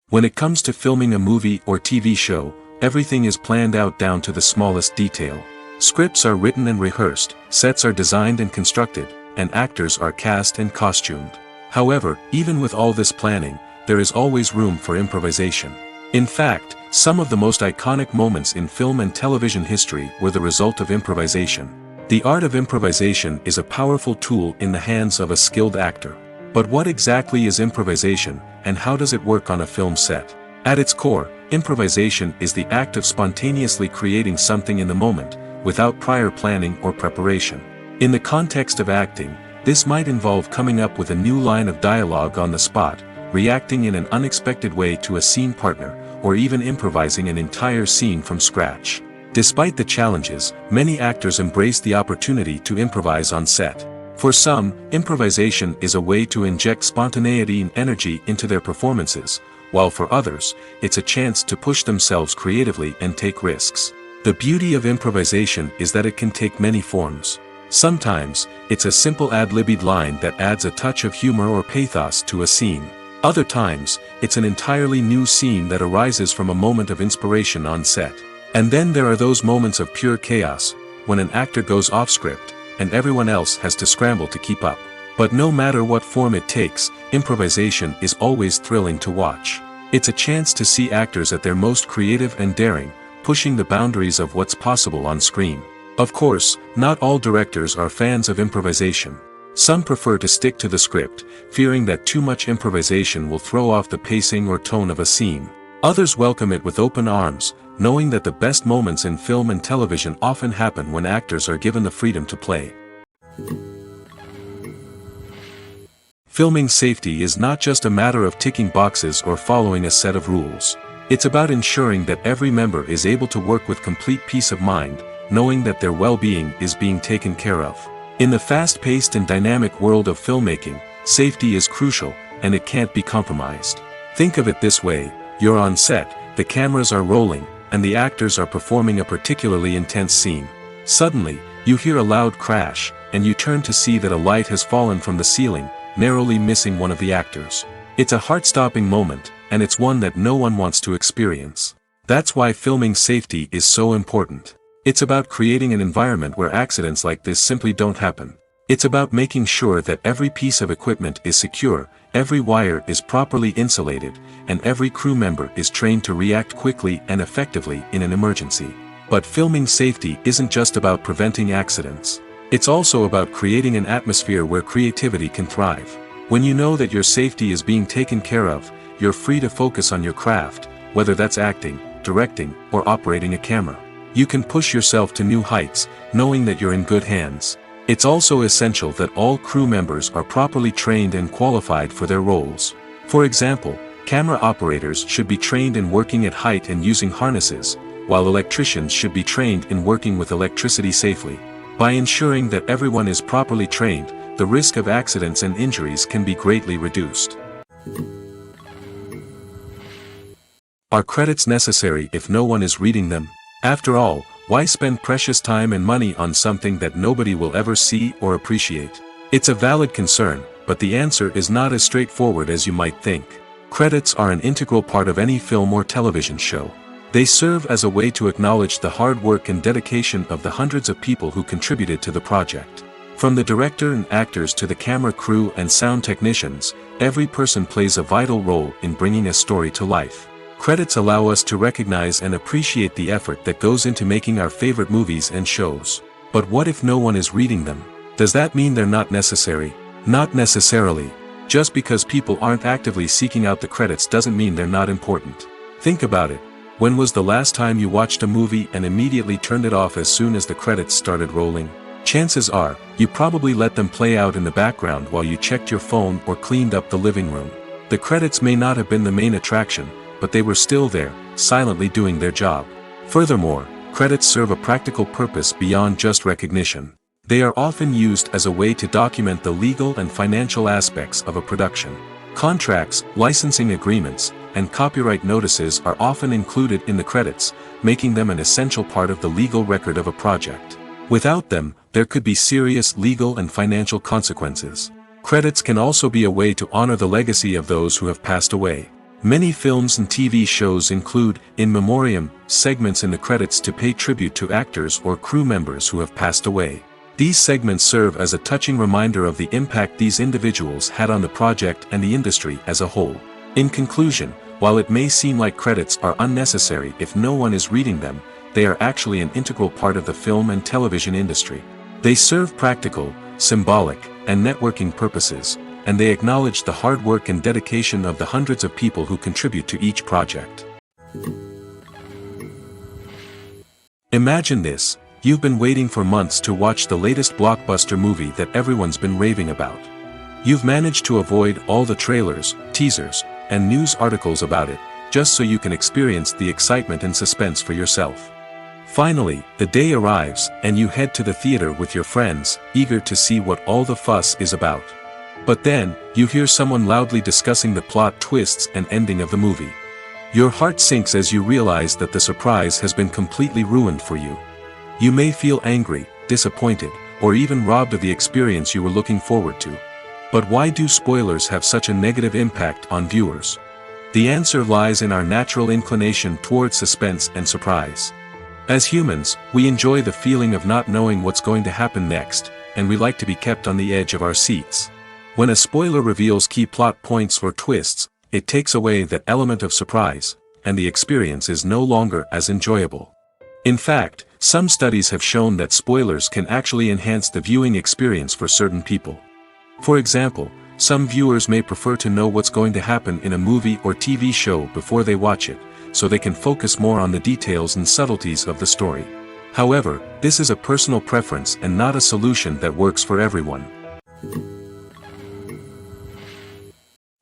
When it comes to filming a movie or TV show, everything is planned out down to the smallest detail. Scripts are written and rehearsed, sets are designed and constructed, and actors are cast and costumed. However, even with all this planning, there is always room for improvisation. In fact, some of the most iconic moments in film and television history were the result of improvisation. The art of improvisation is a powerful tool in the hands of a skilled actor. But what exactly is improvisation, and how does it work on a film set? At its core, improvisation is the act of spontaneously creating something in the moment, without prior planning or preparation. In the context of acting, this might involve coming up with a new line of dialogue on the spot, reacting in an unexpected way to a scene partner, or even improvising an entire scene from scratch. Despite the challenges, many actors embrace the opportunity to improvise on set. For some, improvisation is a way to inject spontaneity and energy into their performances, while for others, it's a chance to push themselves creatively and take risks. The beauty of improvisation is that it can take many forms. Sometimes, it's a simple ad-libbed line that adds a touch of humor or pathos to a scene. Other times, it's an entirely new scene that arises from a moment of inspiration on set. And then there are those moments of pure chaos, when an actor goes off script, and everyone else has to scramble to keep up. But no matter what form it takes, improvisation is always thrilling to watch. It's a chance to see actors at their most creative and daring, pushing the boundaries of what's possible on screen. Of course, not all directors are fans of improvisation. Some prefer to stick to the script, fearing that too much improvisation will throw off the pacing or tone of a scene. Others welcome it with open arms, knowing that the best moments in film and television often happen when actors are given the freedom to play. Filming safety is not just a matter of ticking boxes or following a set of rules. It's about ensuring that every member is able to work with complete peace of mind, knowing that their well-being is being taken care of. In the fast-paced and dynamic world of filmmaking, safety is crucial, and it can't be compromised. Think of it this way: you're on set, the cameras are rolling, and the actors are performing a particularly intense scene. Suddenly, you hear a loud crash, and you turn to see that a light has fallen from the ceiling, narrowly missing one of the actors. It's a heart-stopping moment, and it's one that no one wants to experience. That's why filming safety is so important. It's about creating an environment where accidents like this simply don't happen. It's about making sure that every piece of equipment is secure, every wire is properly insulated, and every crew member is trained to react quickly and effectively in an emergency. But filming safety isn't just about preventing accidents. It's also about creating an atmosphere where creativity can thrive. When you know that your safety is being taken care of, you're free to focus on your craft, whether that's acting, directing, or operating a camera. You can push yourself to new heights, knowing that you're in good hands. It's also essential that all crew members are properly trained and qualified for their roles. For example, camera operators should be trained in working at height and using harnesses, while electricians should be trained in working with electricity safely. By ensuring that everyone is properly trained, the risk of accidents and injuries can be greatly reduced. Are credits necessary if no one is reading them? After all, why spend precious time and money on something that nobody will ever see or appreciate? It's a valid concern, but the answer is not as straightforward as you might think. Credits are an integral part of any film or television show. They serve as a way to acknowledge the hard work and dedication of the hundreds of people who contributed to the project. From the director and actors to the camera crew and sound technicians, every person plays a vital role in bringing a story to life. Credits allow us to recognize and appreciate the effort that goes into making our favorite movies and shows. But what if no one is reading them? Does that mean they're not necessary? Not necessarily. Just because people aren't actively seeking out the credits doesn't mean they're not important. Think about it. When was the last time you watched a movie and immediately turned it off as soon as the credits started rolling? Chances are, you probably let them play out in the background while you checked your phone or cleaned up the living room. The credits may not have been the main attraction, but they were still there, silently doing their job. Furthermore, credits serve a practical purpose beyond just recognition. They are often used as a way to document the legal and financial aspects of a production. Contracts, licensing agreements, and copyright notices are often included in the credits, making them an essential part of the legal record of a project. Without them, there could be serious legal and financial consequences. Credits can also be a way to honor the legacy of those who have passed away. Many films and TV shows include in memoriam segments in the credits to pay tribute to actors or crew members who have passed away. These segments serve as a touching reminder of the impact these individuals had on the project and the industry as a whole. In conclusion, while it may seem like credits are unnecessary if no one is reading them, they are actually an integral part of the film and television industry. They serve practical, symbolic, and networking purposes, and they acknowledge the hard work and dedication of the hundreds of people who contribute to each project. Imagine this. You've been waiting for months to watch the latest blockbuster movie that everyone's been raving about. You've managed to avoid all the trailers, teasers, and news articles about it, just so you can experience the excitement and suspense for yourself. Finally, the day arrives, and you head to the theater with your friends, eager to see what all the fuss is about. But then, you hear someone loudly discussing the plot twists and ending of the movie. Your heart sinks as you realize that the surprise has been completely ruined for you. You may feel angry, disappointed, or even robbed of the experience you were looking forward to. But why do spoilers have such a negative impact on viewers? The answer lies in our natural inclination toward suspense and surprise. As humans, we enjoy the feeling of not knowing what's going to happen next, and we like to be kept on the edge of our seats. When a spoiler reveals key plot points or twists, it takes away that element of surprise, and the experience is no longer as enjoyable. In fact, some studies have shown that spoilers can actually enhance the viewing experience for certain people. For example, some viewers may prefer to know what's going to happen in a movie or TV show before they watch it, so they can focus more on the details and subtleties of the story. However, this is a personal preference and not a solution that works for everyone.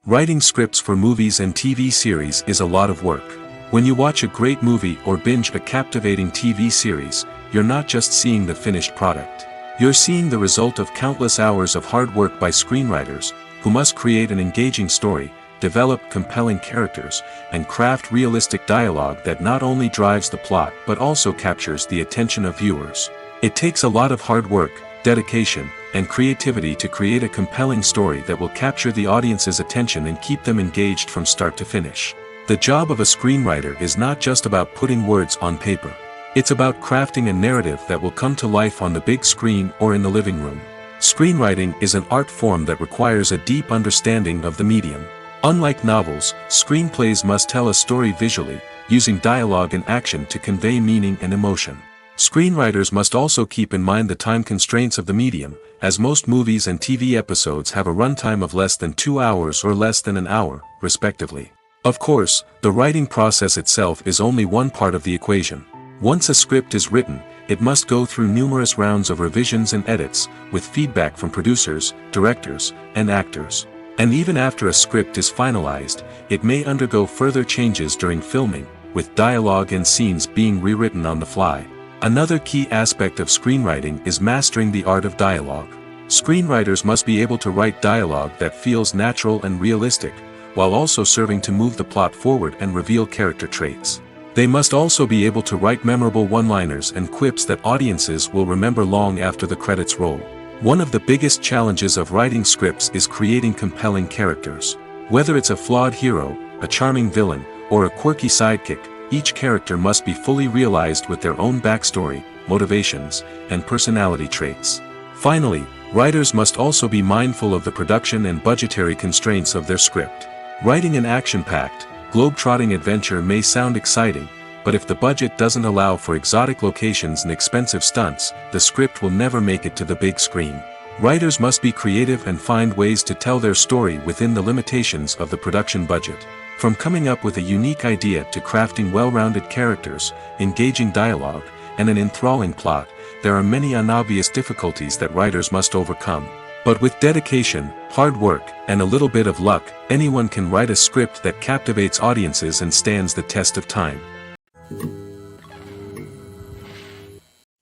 Writing scripts for movies and TV series is a lot of work. When you watch a great movie or binge a captivating TV series, you're not just seeing the finished product. You're seeing the result of countless hours of hard work by screenwriters, who must create an engaging story, develop compelling characters, and craft realistic dialogue that not only drives the plot but also captures the attention of viewers. It takes a lot of hard work, dedication, and creativity to create a compelling story that will capture the audience's attention and keep them engaged from start to finish. The job of a screenwriter is not just about putting words on paper. It's about crafting a narrative that will come to life on the big screen or in the living room. Screenwriting is an art form that requires a deep understanding of the medium. Unlike novels, screenplays must tell a story visually, using dialogue and action to convey meaning and emotion. Screenwriters must also keep in mind the time constraints of the medium, as most movies and TV episodes have a runtime of less than 2 hours or less than an hour, respectively. Of course, the writing process itself is only one part of the equation. Once a script is written, it must go through numerous rounds of revisions and edits, with feedback from producers, directors, and actors. And even after a script is finalized, it may undergo further changes during filming, with dialogue and scenes being rewritten on the fly. Another key aspect of screenwriting is mastering the art of dialogue. Screenwriters must be able to write dialogue that feels natural and realistic, while also serving to move the plot forward and reveal character traits. They must also be able to write memorable one-liners and quips that audiences will remember long after the credits roll. One of the biggest challenges of writing scripts is creating compelling characters. Whether it's a flawed hero, a charming villain, or a quirky sidekick, each character must be fully realized with their own backstory, motivations, and personality traits. Finally, writers must also be mindful of the production and budgetary constraints of their script. Writing an action-packed, globe-trotting adventure may sound exciting, but if the budget doesn't allow for exotic locations and expensive stunts, the script will never make it to the big screen. Writers must be creative and find ways to tell their story within the limitations of the production budget. From coming up with a unique idea to crafting well-rounded characters, engaging dialogue, and an enthralling plot, there are many unobvious difficulties that writers must overcome. But with dedication, hard work, and a little bit of luck, anyone can write a script that captivates audiences and stands the test of time.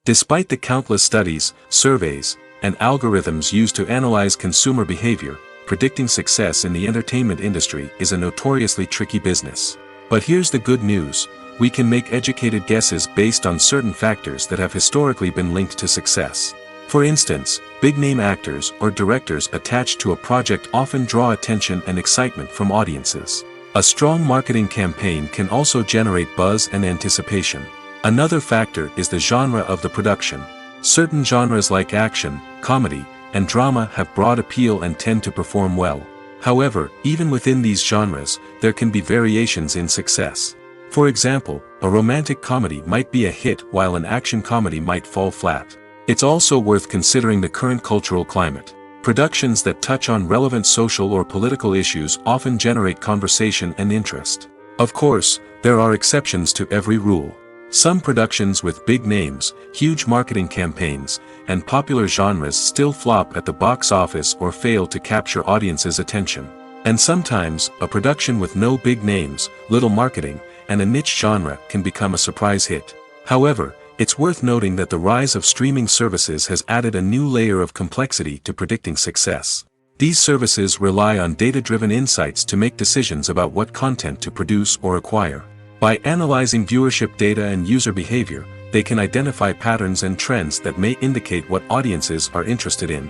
Despite the countless studies, surveys, and algorithms used to analyze consumer behavior, predicting success in the entertainment industry is a notoriously tricky business. But here's the good news: we can make educated guesses based on certain factors that have historically been linked to success. For instance, big-name actors or directors attached to a project often draw attention and excitement from audiences. A strong marketing campaign can also generate buzz and anticipation. Another factor is the genre of the production. Certain genres like action, comedy, and drama have broad appeal and tend to perform well. However, even within these genres, there can be variations in success. For example, a romantic comedy might be a hit while an action comedy might fall flat. It's also worth considering the current cultural climate. Productions that touch on relevant social or political issues often generate conversation and interest. Of course, there are exceptions to every rule. Some productions with big names, huge marketing campaigns, and popular genres still flop at the box office or fail to capture audiences' attention. And sometimes, a production with no big names, little marketing, and a niche genre can become a surprise hit. However, it's worth noting that the rise of streaming services has added a new layer of complexity to predicting success. These services rely on data-driven insights to make decisions about what content to produce or acquire. By analyzing viewership data and user behavior, they can identify patterns and trends that may indicate what audiences are interested in.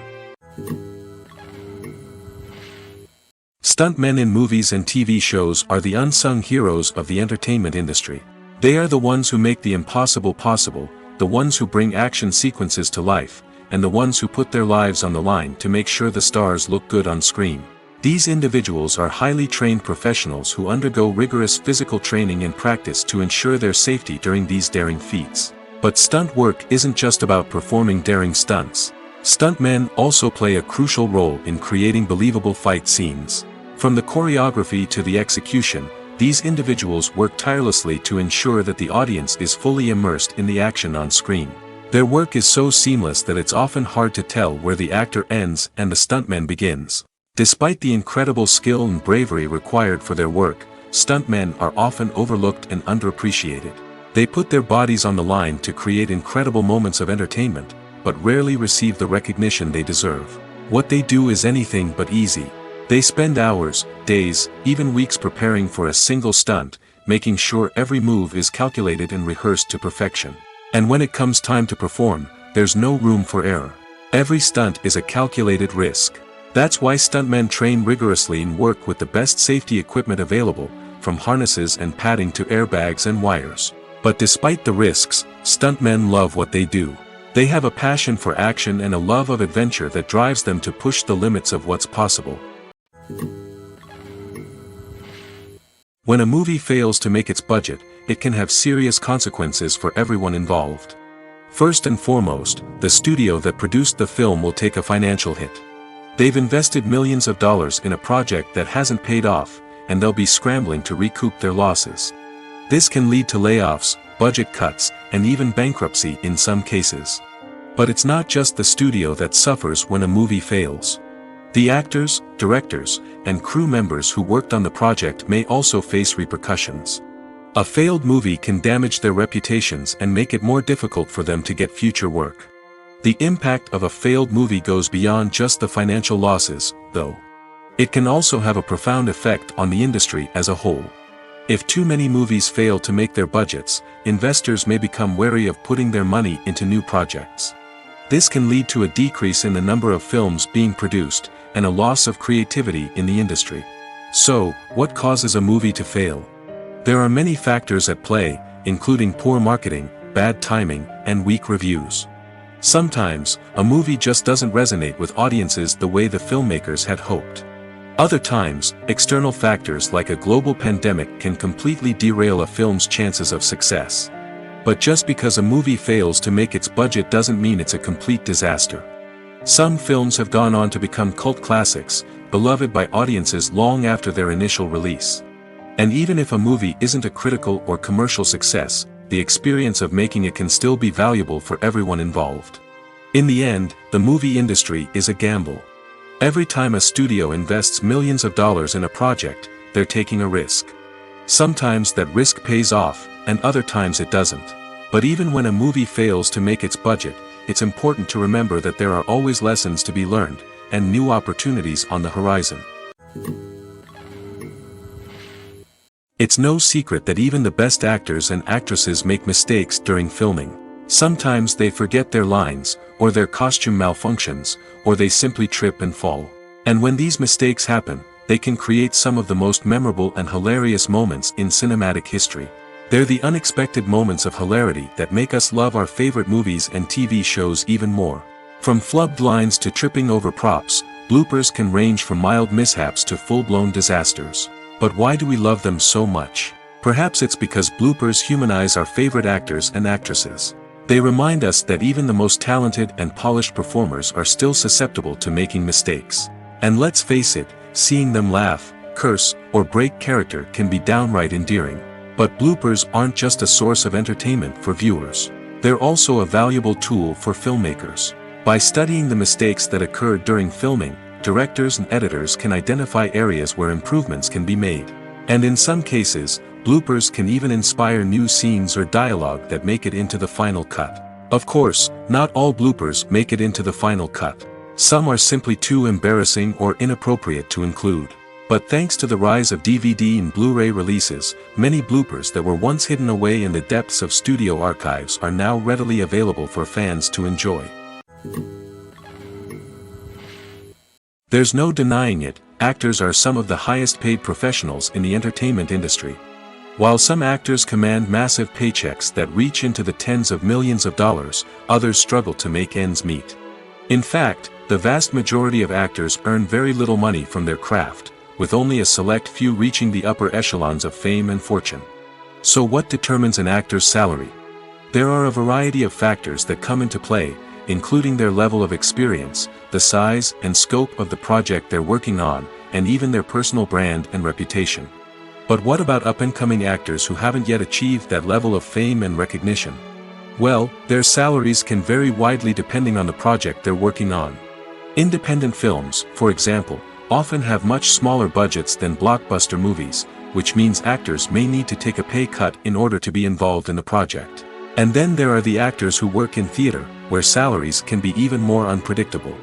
Stuntmen in movies and TV shows are the unsung heroes of the entertainment industry. They are the ones who make the impossible possible, the ones who bring action sequences to life, and the ones who put their lives on the line to make sure the stars look good on screen. These individuals are highly trained professionals who undergo rigorous physical training and practice to ensure their safety during these daring feats. But stunt work isn't just about performing daring stunts. Stuntmen also play a crucial role in creating believable fight scenes. From the choreography to the execution, these individuals work tirelessly to ensure that the audience is fully immersed in the action on screen. Their work is so seamless that it's often hard to tell where the actor ends and the stuntman begins. Despite the incredible skill and bravery required for their work, stuntmen are often overlooked and underappreciated. They put their bodies on the line to create incredible moments of entertainment, but rarely receive the recognition they deserve. What they do is anything but easy. They spend hours, days, even weeks preparing for a single stunt, making sure every move is calculated and rehearsed to perfection. And when it comes time to perform, there's no room for error. Every stunt is a calculated risk. That's why stuntmen train rigorously and work with the best safety equipment available, from harnesses and padding to airbags and wires. But despite the risks, stuntmen love what they do. They have a passion for action and a love of adventure that drives them to push the limits of what's possible. When a movie fails to make its budget, it can have serious consequences for everyone involved. First and foremost, the studio that produced the film will take a financial hit. They've invested millions of dollars in a project that hasn't paid off, and they'll be scrambling to recoup their losses. This can lead to layoffs, budget cuts, and even bankruptcy in some cases. But it's not just the studio that suffers when a movie fails. The actors, directors, and crew members who worked on the project may also face repercussions. A failed movie can damage their reputations and make it more difficult for them to get future work. The impact of a failed movie goes beyond just the financial losses, though. It can also have a profound effect on the industry as a whole. If too many movies fail to make their budgets, investors may become wary of putting their money into new projects. This can lead to a decrease in the number of films being produced, and a loss of creativity in the industry. So, what causes a movie to fail? There are many factors at play, including poor marketing, bad timing, and weak reviews. Sometimes, a movie just doesn't resonate with audiences the way the filmmakers had hoped. Other times, external factors like a global pandemic can completely derail a film's chances of success. But just because a movie fails to make its budget doesn't mean it's a complete disaster. Some films have gone on to become cult classics, beloved by audiences long after their initial release. And even if a movie isn't a critical or commercial success, the experience of making it can still be valuable for everyone involved. In the end, the movie industry is a gamble. Every time a studio invests millions of dollars in a project, they're taking a risk. Sometimes that risk pays off, and other times it doesn't. But even when a movie fails to make its budget, it's important to remember that there are always lessons to be learned, and new opportunities on the horizon. It's no secret that even the best actors and actresses make mistakes during filming. Sometimes they forget their lines, or their costume malfunctions, or they simply trip and fall. And when these mistakes happen, they can create some of the most memorable and hilarious moments in cinematic history. They're the unexpected moments of hilarity that make us love our favorite movies and TV shows even more. From flubbed lines to tripping over props, bloopers can range from mild mishaps to full-blown disasters. But why do we love them so much? Perhaps it's because bloopers humanize our favorite actors and actresses. They remind us that even the most talented and polished performers are still susceptible to making mistakes. And let's face it, seeing them laugh, curse, or break character can be downright endearing. But bloopers aren't just a source of entertainment for viewers. They're also a valuable tool for filmmakers. By studying the mistakes that occurred during filming, directors and editors can identify areas where improvements can be made. And in some cases, bloopers can even inspire new scenes or dialogue that make it into the final cut. Of course, not all bloopers make it into the final cut. Some are simply too embarrassing or inappropriate to include. But thanks to the rise of DVD and Blu-ray releases, many bloopers that were once hidden away in the depths of studio archives are now readily available for fans to enjoy. There's no denying it, actors are some of the highest paid professionals in the entertainment industry. While some actors command massive paychecks that reach into the tens of millions of dollars, others struggle to make ends meet. In fact, the vast majority of actors earn very little money from their craft, with only a select few reaching the upper echelons of fame and fortune. So what determines an actor's salary? There are a variety of factors that come into play, including their level of experience, the size and scope of the project they're working on, and even their personal brand and reputation. But what about up-and-coming actors who haven't yet achieved that level of fame and recognition? Well, their salaries can vary widely depending on the project they're working on. Independent films, for example, often have much smaller budgets than blockbuster movies, which means actors may need to take a pay cut in order to be involved in the project. And then there are the actors who work in theater, where salaries can be even more unpredictable.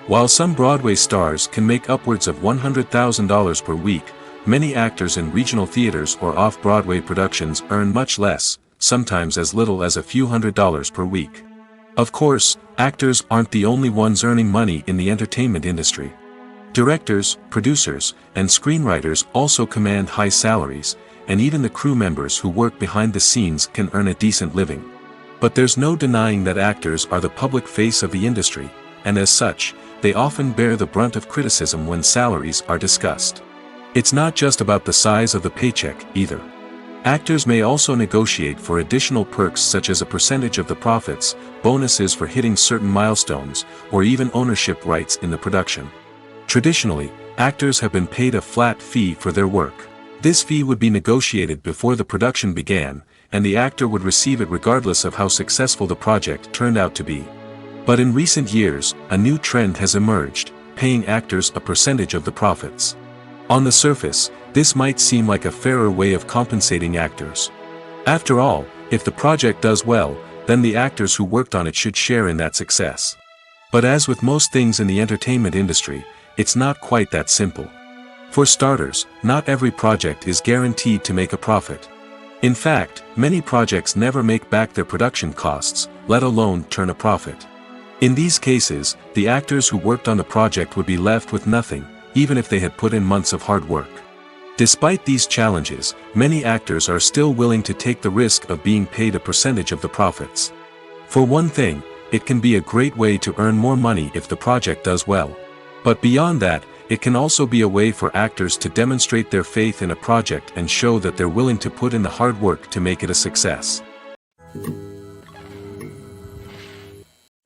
While some Broadway stars can make upwards of $100,000 per week, many actors in regional theaters or off-Broadway productions earn much less, sometimes as little as a few $100s per week. Of course, actors aren't the only ones earning money in the entertainment industry. Directors, producers, and screenwriters also command high salaries, and even the crew members who work behind the scenes can earn a decent living. But there's no denying that actors are the public face of the industry, and as such, they often bear the brunt of criticism when salaries are discussed. It's not just about the size of the paycheck, either. Actors may also negotiate for additional perks such as a percentage of the profits, bonuses for hitting certain milestones, or even ownership rights in the production. Traditionally, actors have been paid a flat fee for their work. This fee would be negotiated before the production began, and the actor would receive it regardless of how successful the project turned out to be. But in recent years, a new trend has emerged, paying actors a percentage of the profits. On the surface, this might seem like a fairer way of compensating actors. After all, if the project does well, then the actors who worked on it should share in that success. But as with most things in the entertainment industry, it's not quite that simple. For starters, not every project is guaranteed to make a profit. In fact, many projects never make back their production costs, let alone turn a profit. In these cases, the actors who worked on the project would be left with nothing, even if they had put in months of hard work. Despite these challenges, many actors are still willing to take the risk of being paid a percentage of the profits. For one thing, it can be a great way to earn more money if the project does well. But beyond that, it can also be a way for actors to demonstrate their faith in a project and show that they're willing to put in the hard work to make it a success.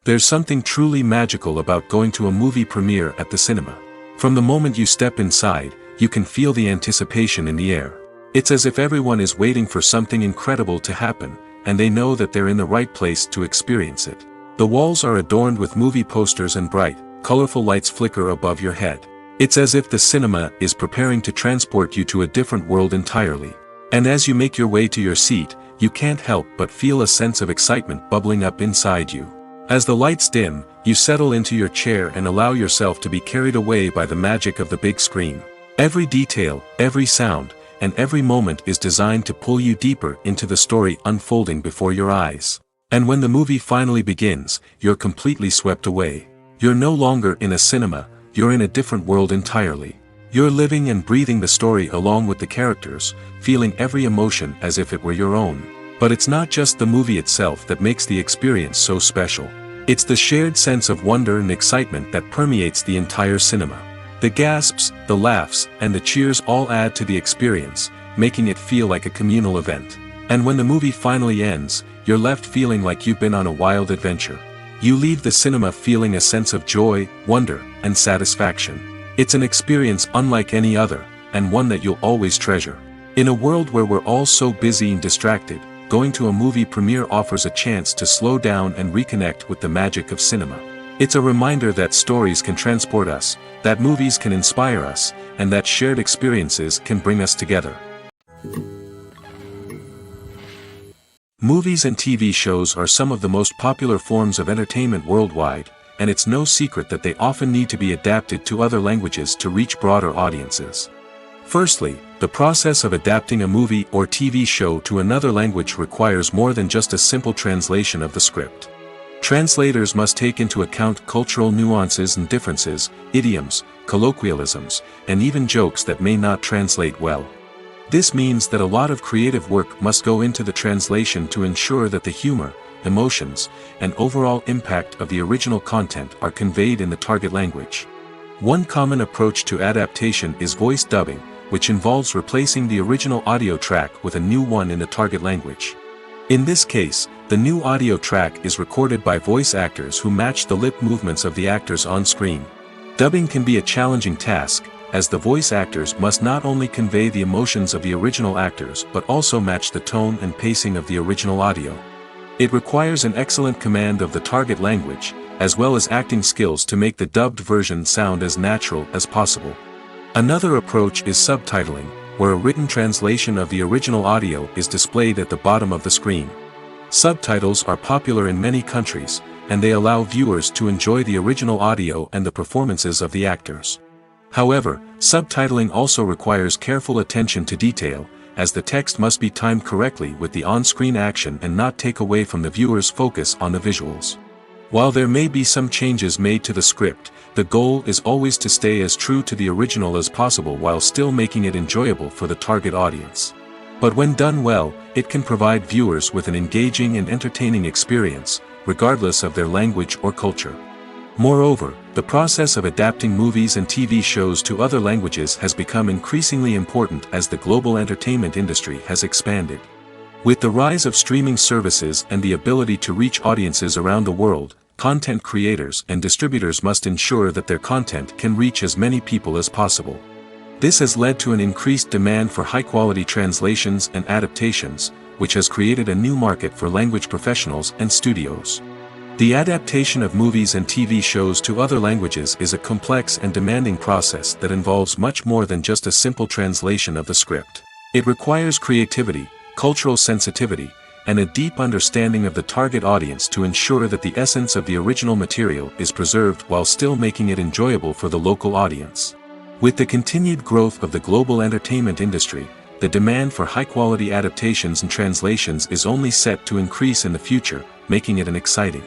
There's something truly magical about going to a movie premiere at the cinema. From the moment you step inside, you can feel the anticipation in the air. It's as if everyone is waiting for something incredible to happen, and they know that they're in the right place to experience it. The walls are adorned with movie posters and bright, colorful lights flicker above your head. It's as if the cinema is preparing to transport you to a different world entirely. And as you make your way to your seat, you can't help but feel a sense of excitement bubbling up inside you. As the lights dim, you settle into your chair and allow yourself to be carried away by the magic of the big screen. Every detail, every sound, and every moment is designed to pull you deeper into the story unfolding before your eyes. And when the movie finally begins, you're completely swept away. You're no longer in a cinema, you're in a different world entirely. You're living and breathing the story along with the characters, feeling every emotion as if it were your own. But it's not just the movie itself that makes the experience so special. It's the shared sense of wonder and excitement that permeates the entire cinema. The gasps, the laughs, and the cheers all add to the experience, making it feel like a communal event. And when the movie finally ends, you're left feeling like you've been on a wild adventure. You leave the cinema feeling a sense of joy, wonder, and satisfaction. It's an experience unlike any other, and one that you'll always treasure. In a world where we're all so busy and distracted, going to a movie premiere offers a chance to slow down and reconnect with the magic of cinema. It's a reminder that stories can transport us, that movies can inspire us, and that shared experiences can bring us together. Movies and TV shows are some of the most popular forms of entertainment worldwide, and it's no secret that they often need to be adapted to other languages to reach broader audiences. Firstly, the process of adapting a movie or TV show to another language requires more than just a simple translation of the script. Translators must take into account cultural nuances and differences, idioms, colloquialisms, and even jokes that may not translate well. This means that a lot of creative work must go into the translation to ensure that the humor, emotions, and overall impact of the original content are conveyed in the target language. One common approach to adaptation is voice dubbing, which involves replacing the original audio track with a new one in the target language. In this case, the new audio track is recorded by voice actors who match the lip movements of the actors on screen. Dubbing can be a challenging task, as the voice actors must not only convey the emotions of the original actors but also match the tone and pacing of the original audio. It requires an excellent command of the target language, as well as acting skills to make the dubbed version sound as natural as possible. Another approach is subtitling, where a written translation of the original audio is displayed at the bottom of the screen. Subtitles are popular in many countries, and they allow viewers to enjoy the original audio and the performances of the actors. However, subtitling also requires careful attention to detail, as the text must be timed correctly with the on-screen action and not take away from the viewer's focus on the visuals. While there may be some changes made to the script, the goal is always to stay as true to the original as possible while still making it enjoyable for the target audience. But when done well, it can provide viewers with an engaging and entertaining experience, regardless of their language or culture. Moreover, the process of adapting movies and TV shows to other languages has become increasingly important as the global entertainment industry has expanded. With the rise of streaming services and the ability to reach audiences around the world, content creators and distributors must ensure that their content can reach as many people as possible. This has led to an increased demand for high-quality translations and adaptations, which has created a new market for language professionals and studios. The adaptation of movies and TV shows to other languages is a complex and demanding process that involves much more than just a simple translation of the script. It requires creativity, cultural sensitivity, and a deep understanding of the target audience to ensure that the essence of the original material is preserved while still making it enjoyable for the local audience. With the continued growth of the global entertainment industry, the demand for high-quality adaptations and translations is only set to increase in the future, making it an exciting.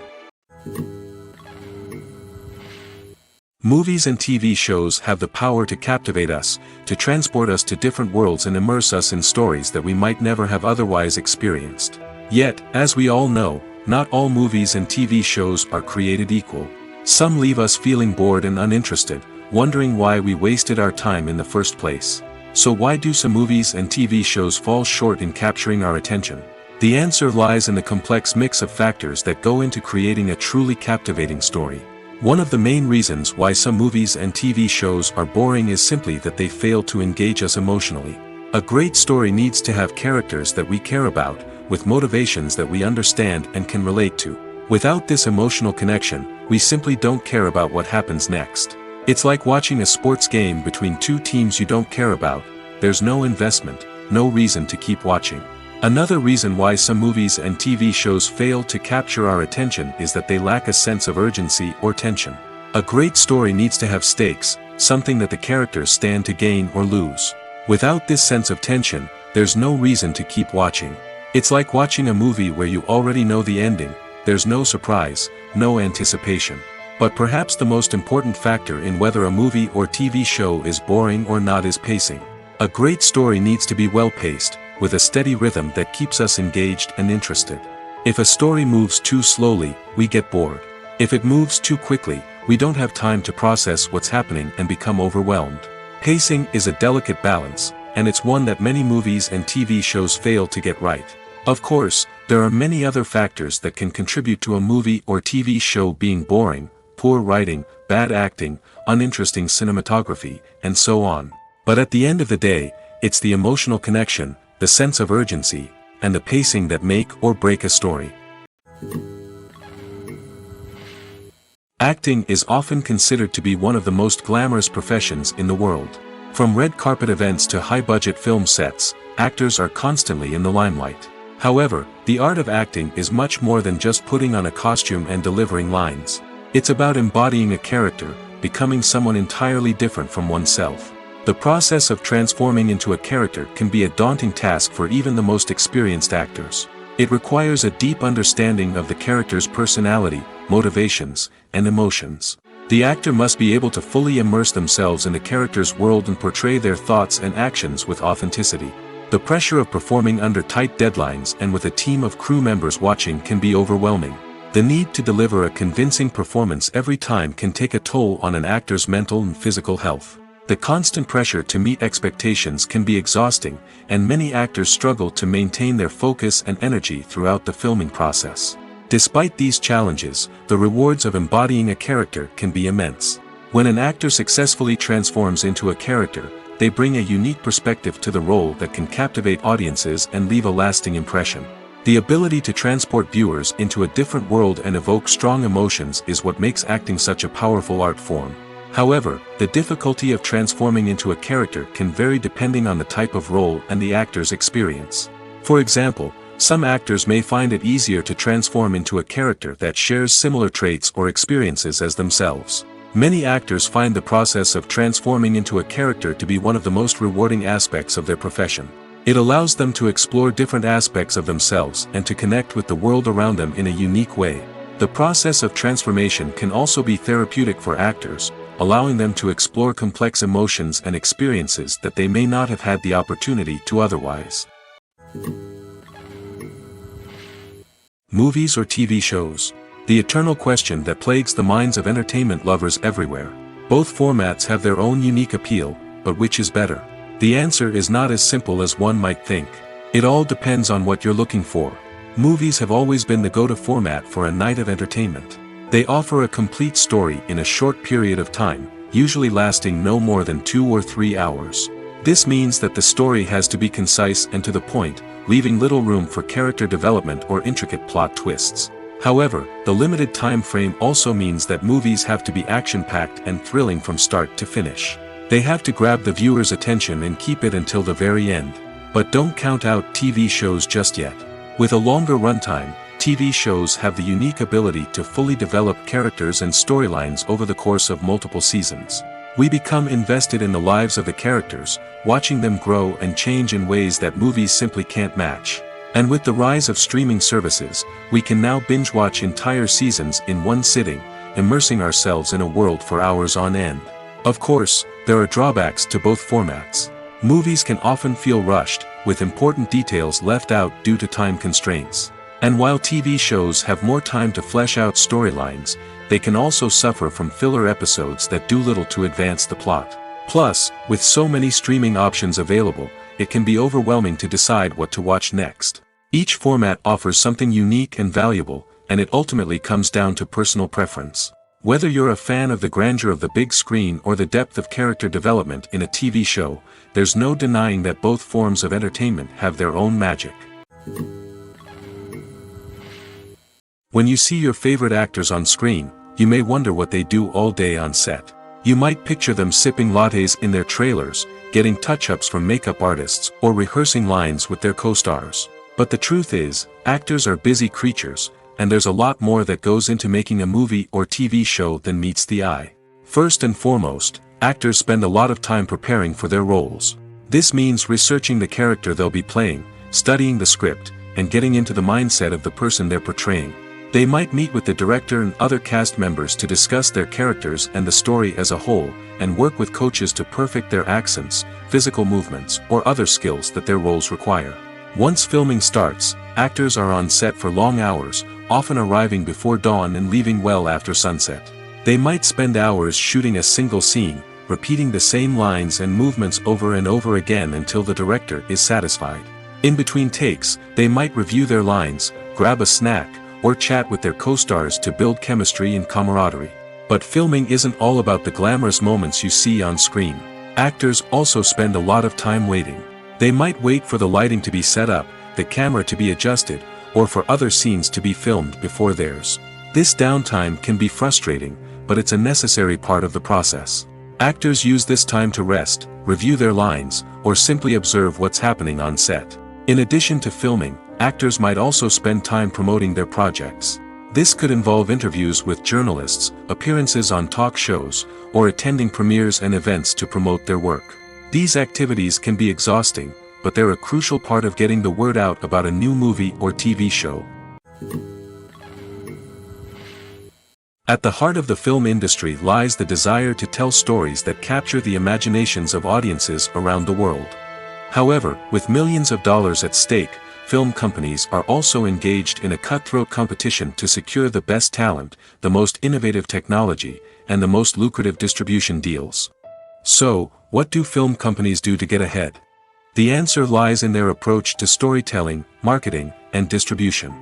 Movies and TV shows have the power to captivate us, to transport us to different worlds and immerse us in stories that we might never have otherwise experienced. Yet, as we all know, not all movies and TV shows are created equal. Some leave us feeling bored and uninterested, wondering why we wasted our time in the first place. So why do some movies and TV shows fall short in capturing our attention? The answer lies in the complex mix of factors that go into creating a truly captivating story. One of the main reasons why some movies and TV shows are boring is simply that they fail to engage us emotionally. A great story needs to have characters that we care about, with motivations that we understand and can relate to. Without this emotional connection, we simply don't care about what happens next. It's like watching a sports game between two teams you don't care about. There's no investment, no reason to keep watching. Another reason why some movies and TV shows fail to capture our attention is that they lack a sense of urgency or tension. A great story needs to have stakes, something that the characters stand to gain or lose. Without this sense of tension, there's no reason to keep watching. It's like watching a movie where you already know the ending, there's no surprise, no anticipation. But perhaps the most important factor in whether a movie or TV show is boring or not is pacing. A great story needs to be well-paced, with a steady rhythm that keeps us engaged and interested. If a story moves too slowly, we get bored. If it moves too quickly, we don't have time to process what's happening and become overwhelmed. Pacing is a delicate balance, and it's one that many movies and TV shows fail to get right. Of course, there are many other factors that can contribute to a movie or TV show being boring: poor writing, bad acting, uninteresting cinematography, and so on. But at the end of the day, it's the emotional connection, the sense of urgency, and the pacing that make or break a story. Acting is often considered to be one of the most glamorous professions in the world. From red carpet events to high-budget film sets, actors are constantly in the limelight. However, the art of acting is much more than just putting on a costume and delivering lines. It's about embodying a character, becoming someone entirely different from oneself. The process of transforming into a character can be a daunting task for even the most experienced actors. It requires a deep understanding of the character's personality, motivations, and emotions. The actor must be able to fully immerse themselves in the character's world and portray their thoughts and actions with authenticity. The pressure of performing under tight deadlines and with a team of crew members watching can be overwhelming. The need to deliver a convincing performance every time can take a toll on an actor's mental and physical health. The constant pressure to meet expectations can be exhausting, and many actors struggle to maintain their focus and energy throughout the filming process. Despite these challenges, the rewards of embodying a character can be immense. When an actor successfully transforms into a character, they bring a unique perspective to the role that can captivate audiences and leave a lasting impression. The ability to transport viewers into a different world and evoke strong emotions is what makes acting such a powerful art form. However, the difficulty of transforming into a character can vary depending on the type of role and the actor's experience. For example, some actors may find it easier to transform into a character that shares similar traits or experiences as themselves. Many actors find the process of transforming into a character to be one of the most rewarding aspects of their profession. It allows them to explore different aspects of themselves and to connect with the world around them in a unique way. The process of transformation can also be therapeutic for actors, allowing them to explore complex emotions and experiences that they may not have had the opportunity to otherwise. Movies or TV shows? The eternal question that plagues the minds of entertainment lovers everywhere. Both formats have their own unique appeal, but which is better? The answer is not as simple as one might think. It all depends on what you're looking for. Movies have always been the go-to format for a night of entertainment. They offer a complete story in a short period of time, usually lasting no more than 2 or 3 hours. This means that the story has to be concise and to the point, leaving little room for character development or intricate plot twists. However, the limited time frame also means that movies have to be action-packed and thrilling from start to finish. They have to grab the viewer's attention and keep it until the very end. But don't count out TV shows just yet. With a longer runtime, TV shows have the unique ability to fully develop characters and storylines over the course of multiple seasons. We become invested in the lives of the characters, watching them grow and change in ways that movies simply can't match. And with the rise of streaming services, we can now binge-watch entire seasons in one sitting, immersing ourselves in a world for hours on end. Of course, there are drawbacks to both formats. Movies can often feel rushed, with important details left out due to time constraints. And while TV shows have more time to flesh out storylines, they can also suffer from filler episodes that do little to advance the plot. Plus, with so many streaming options available, it can be overwhelming to decide what to watch next. Each format offers something unique and valuable, and it ultimately comes down to personal preference. Whether you're a fan of the grandeur of the big screen or the depth of character development in a TV show, there's no denying that both forms of entertainment have their own magic. When you see your favorite actors on screen, you may wonder what they do all day on set. You might picture them sipping lattes in their trailers, getting touch-ups from makeup artists, or rehearsing lines with their co-stars. But the truth is, actors are busy creatures, and there's a lot more that goes into making a movie or TV show than meets the eye. First and foremost, actors spend a lot of time preparing for their roles. This means researching the character they'll be playing, studying the script, and getting into the mindset of the person they're portraying. They might meet with the director and other cast members to discuss their characters and the story as a whole, and work with coaches to perfect their accents, physical movements, or other skills that their roles require. Once filming starts, actors are on set for long hours, often arriving before dawn and leaving well after sunset. They might spend hours shooting a single scene, repeating the same lines and movements over and over again until the director is satisfied. In between takes, they might review their lines, grab a snack, or chat with their co-stars to build chemistry and camaraderie. But filming isn't all about the glamorous moments you see on screen. Actors also spend a lot of time waiting. They might wait for the lighting to be set up, the camera to be adjusted, or for other scenes to be filmed before theirs. This downtime can be frustrating, but it's a necessary part of the process. Actors use this time to rest, review their lines, or simply observe what's happening on set. In addition to filming, actors might also spend time promoting their projects. This could involve interviews with journalists, appearances on talk shows, or attending premieres and events to promote their work. These activities can be exhausting, but they're a crucial part of getting the word out about a new movie or TV show. At the heart of the film industry lies the desire to tell stories that capture the imaginations of audiences around the world. However, with millions of dollars at stake, film companies are also engaged in a cutthroat competition to secure the best talent, the most innovative technology, and the most lucrative distribution deals. So, what do film companies do to get ahead? The answer lies in their approach to storytelling, marketing, and distribution.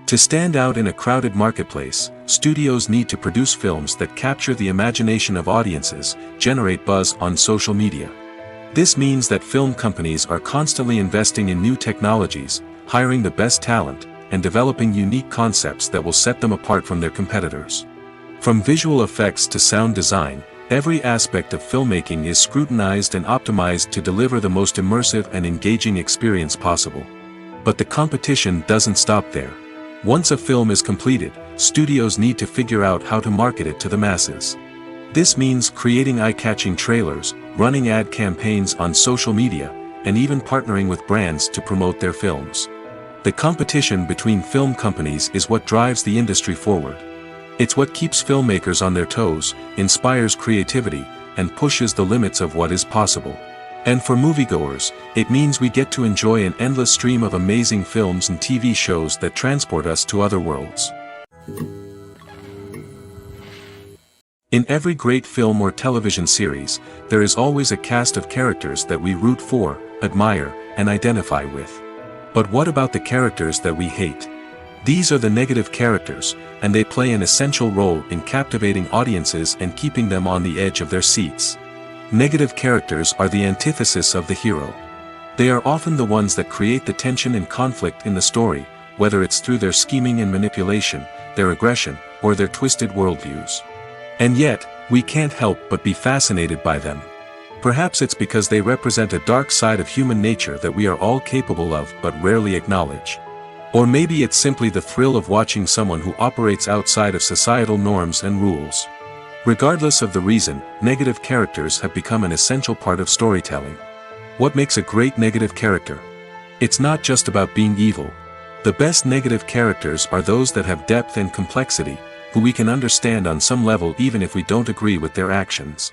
To stand out in a crowded marketplace, studios need to produce films that capture the imagination of audiences, generate buzz on social media. This means that film companies are constantly investing in new technologies, hiring the best talent, and developing unique concepts that will set them apart from their competitors. From visual effects to sound design, every aspect of filmmaking is scrutinized and optimized to deliver the most immersive and engaging experience possible. But the competition doesn't stop there. Once a film is completed, studios need to figure out how to market it to the masses. This means creating eye-catching trailers, running ad campaigns on social media, and even partnering with brands to promote their films. The competition between film companies is what drives the industry forward. It's what keeps filmmakers on their toes, inspires creativity, and pushes the limits of what is possible. And for moviegoers, it means we get to enjoy an endless stream of amazing films and TV shows that transport us to other worlds. In every great film or television series, there is always a cast of characters that we root for, admire, and identify with. But what about the characters that we hate? These are the negative characters, and they play an essential role in captivating audiences and keeping them on the edge of their seats. Negative characters are the antithesis of the hero. They are often the ones that create the tension and conflict in the story, whether it's through their scheming and manipulation, their aggression, or their twisted worldviews. And yet, we can't help but be fascinated by them. Perhaps it's because they represent a dark side of human nature that we are all capable of but rarely acknowledge. Or maybe it's simply the thrill of watching someone who operates outside of societal norms and rules. Regardless of the reason, negative characters have become an essential part of storytelling. What makes a great negative character? It's not just about being evil. The best negative characters are those that have depth and complexity, who we can understand on some level even if we don't agree with their actions.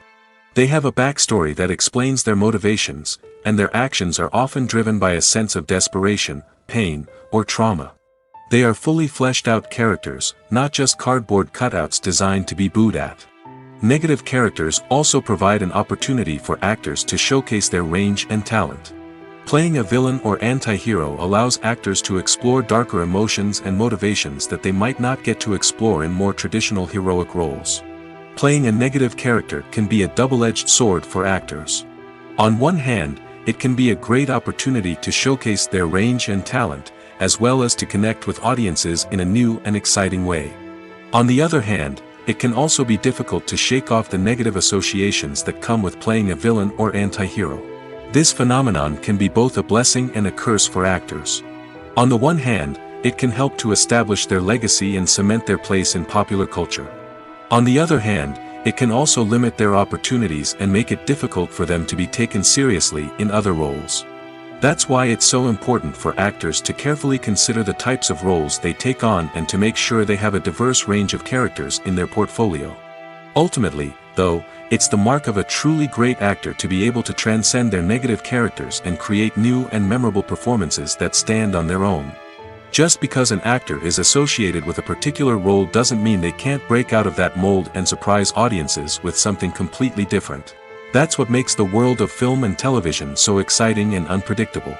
They have a backstory that explains their motivations, and their actions are often driven by a sense of desperation, pain, or trauma. They are fully fleshed out characters, not just cardboard cutouts designed to be booed at. Negative characters also provide an opportunity for actors to showcase their range and talent. Playing a villain or anti-hero allows actors to explore darker emotions and motivations that they might not get to explore in more traditional heroic roles. Playing a negative character can be a double-edged sword for actors. On one hand, it can be a great opportunity to showcase their range and talent, as well as to connect with audiences in a new and exciting way. On the other hand, it can also be difficult to shake off the negative associations that come with playing a villain or anti-hero. This phenomenon can be both a blessing and a curse for actors. On the one hand, it can help to establish their legacy and cement their place in popular culture. On the other hand, it can also limit their opportunities and make it difficult for them to be taken seriously in other roles. That's why it's so important for actors to carefully consider the types of roles they take on and to make sure they have a diverse range of characters in their portfolio. Ultimately, though, it's the mark of a truly great actor to be able to transcend their negative characters and create new and memorable performances that stand on their own. Just because an actor is associated with a particular role doesn't mean they can't break out of that mold and surprise audiences with something completely different. That's what makes the world of film and television so exciting and unpredictable.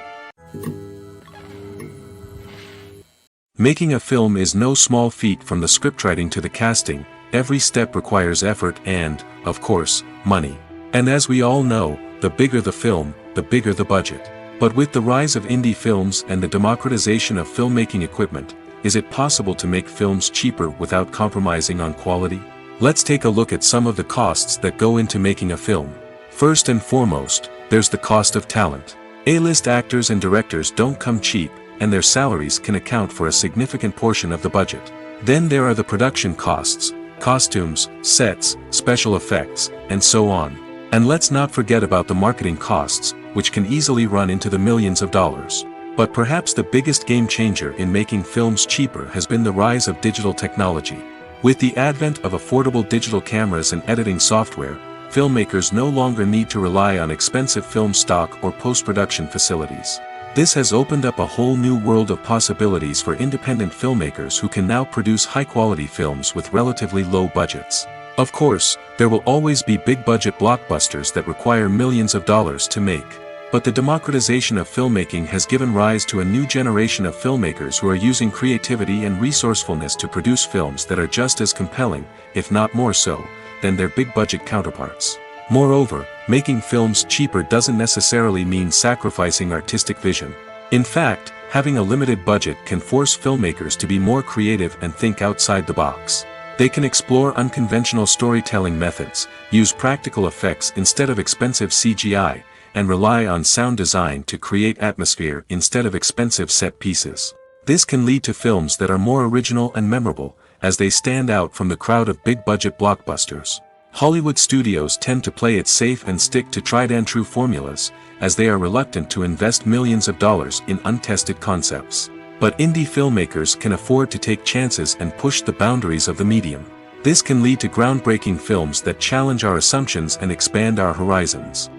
Making a film is no small feat. From the scriptwriting to the casting, every step requires effort and, of course, money. And as we all know, the bigger the film, the bigger the budget. But with the rise of indie films and the democratization of filmmaking equipment, is it possible to make films cheaper without compromising on quality? Let's take a look at some of the costs that go into making a film. First and foremost, there's the cost of talent. A-list actors and directors don't come cheap, and their salaries can account for a significant portion of the budget. Then there are the production costs, costumes, sets, special effects, and so on. And let's not forget about the marketing costs, which can easily run into the millions of dollars. But perhaps the biggest game changer in making films cheaper has been the rise of digital technology. With the advent of affordable digital cameras and editing software, filmmakers no longer need to rely on expensive film stock or post-production facilities. This has opened up a whole new world of possibilities for independent filmmakers who can now produce high-quality films with relatively low budgets. Of course, there will always be big-budget blockbusters that require millions of dollars to make. But the democratization of filmmaking has given rise to a new generation of filmmakers who are using creativity and resourcefulness to produce films that are just as compelling, if not more so, than their big-budget counterparts. Moreover, making films cheaper doesn't necessarily mean sacrificing artistic vision. In fact, having a limited budget can force filmmakers to be more creative and think outside the box. They can explore unconventional storytelling methods, use practical effects instead of expensive CGI, and rely on sound design to create atmosphere instead of expensive set pieces. This can lead to films that are more original and memorable, as they stand out from the crowd of big-budget blockbusters. Hollywood studios tend to play it safe and stick to tried-and-true formulas, as they are reluctant to invest millions of dollars in untested concepts. But indie filmmakers can afford to take chances and push the boundaries of the medium. This can lead to groundbreaking films that challenge our assumptions and expand our horizons.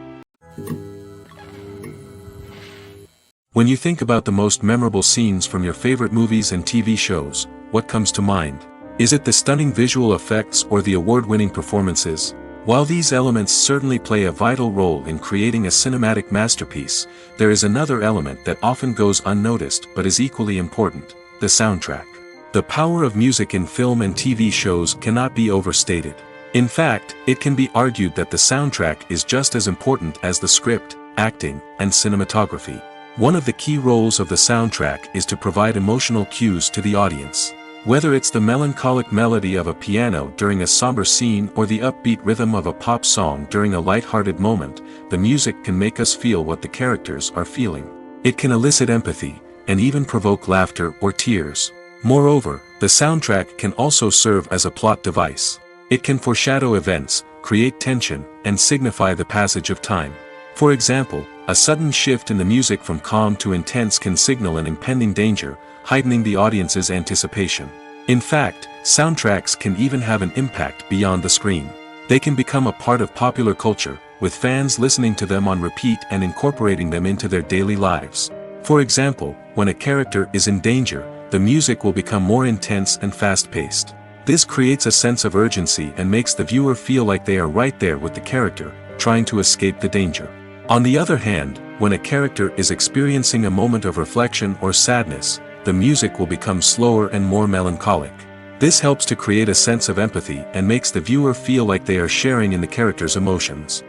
When you think about the most memorable scenes from your favorite movies and TV shows, what comes to mind? Is it the stunning visual effects or the award-winning performances? While these elements certainly play a vital role in creating a cinematic masterpiece, there is another element that often goes unnoticed but is equally important: the soundtrack. The power of music in film and TV shows cannot be overstated. In fact, it can be argued that the soundtrack is just as important as the script, acting, and cinematography. One of the key roles of the soundtrack is to provide emotional cues to the audience. Whether it's the melancholic melody of a piano during a somber scene or the upbeat rhythm of a pop song during a light-hearted moment, the music can make us feel what the characters are feeling. It can elicit empathy, and even provoke laughter or tears. Moreover, the soundtrack can also serve as a plot device. It can foreshadow events, create tension, and signify the passage of time. For example, a sudden shift in the music from calm to intense can signal an impending danger, heightening the audience's anticipation. In fact, soundtracks can even have an impact beyond the screen. They can become a part of popular culture, with fans listening to them on repeat and incorporating them into their daily lives. For example, when a character is in danger, the music will become more intense and fast-paced. This creates a sense of urgency and makes the viewer feel like they are right there with the character, trying to escape the danger. On the other hand, when a character is experiencing a moment of reflection or sadness, the music will become slower and more melancholic. This helps to create a sense of empathy and makes the viewer feel like they are sharing in the character's emotions.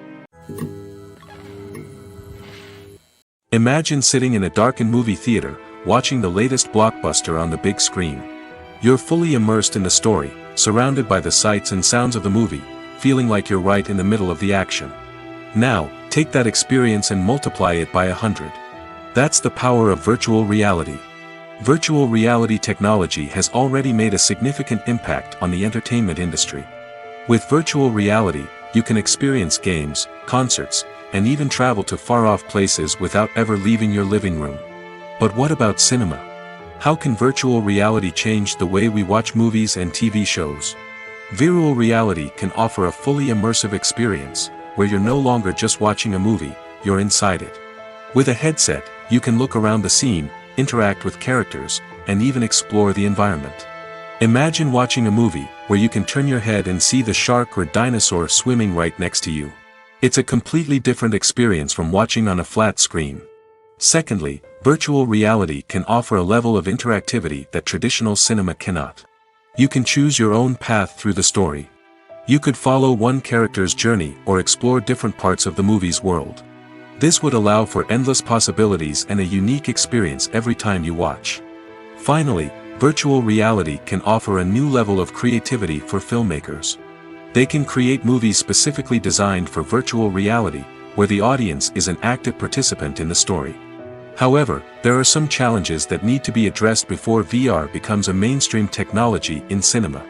Imagine sitting in a darkened movie theater, watching the latest blockbuster on the big screen. You're fully immersed in the story, surrounded by the sights and sounds of the movie, feeling like you're right in the middle of the action. Now, take that experience and multiply it by 100. That's the power of virtual reality. Virtual reality technology has already made a significant impact on the entertainment industry. With virtual reality, you can experience games, concerts, and even travel to far-off places without ever leaving your living room. But what about cinema? How can virtual reality change the way we watch movies and TV shows? Virtual reality can offer a fully immersive experience, where you're no longer just watching a movie, you're inside it. With a headset, you can look around the scene, interact with characters, and even explore the environment. Imagine watching a movie, where you can turn your head and see the shark or dinosaur swimming right next to you. It's a completely different experience from watching on a flat screen. Secondly, virtual reality can offer a level of interactivity that traditional cinema cannot. You can choose your own path through the story. You could follow one character's journey or explore different parts of the movie's world. This would allow for endless possibilities and a unique experience every time you watch. Finally, virtual reality can offer a new level of creativity for filmmakers. They can create movies specifically designed for virtual reality, where the audience is an active participant in the story. However, there are some challenges that need to be addressed before VR becomes a mainstream technology in cinema.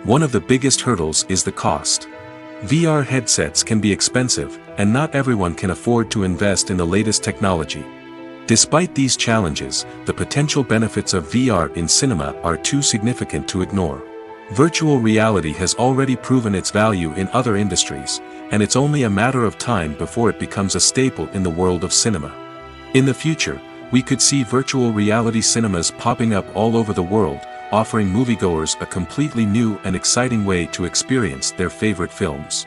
One of the biggest hurdles is the cost. VR headsets can be expensive, and not everyone can afford to invest in the latest technology. Despite these challenges, the potential benefits of VR in cinema are too significant to ignore. Virtual reality has already proven its value in other industries, and it's only a matter of time before it becomes a staple in the world of cinema. In the future, we could see virtual reality cinemas popping up all over the world, offering moviegoers a completely new and exciting way to experience their favorite films.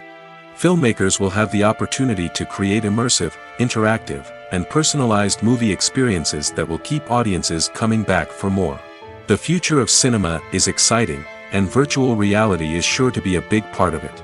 Filmmakers will have the opportunity to create immersive, interactive, and personalized movie experiences that will keep audiences coming back for more. The future of cinema is exciting, and virtual reality is sure to be a big part of it.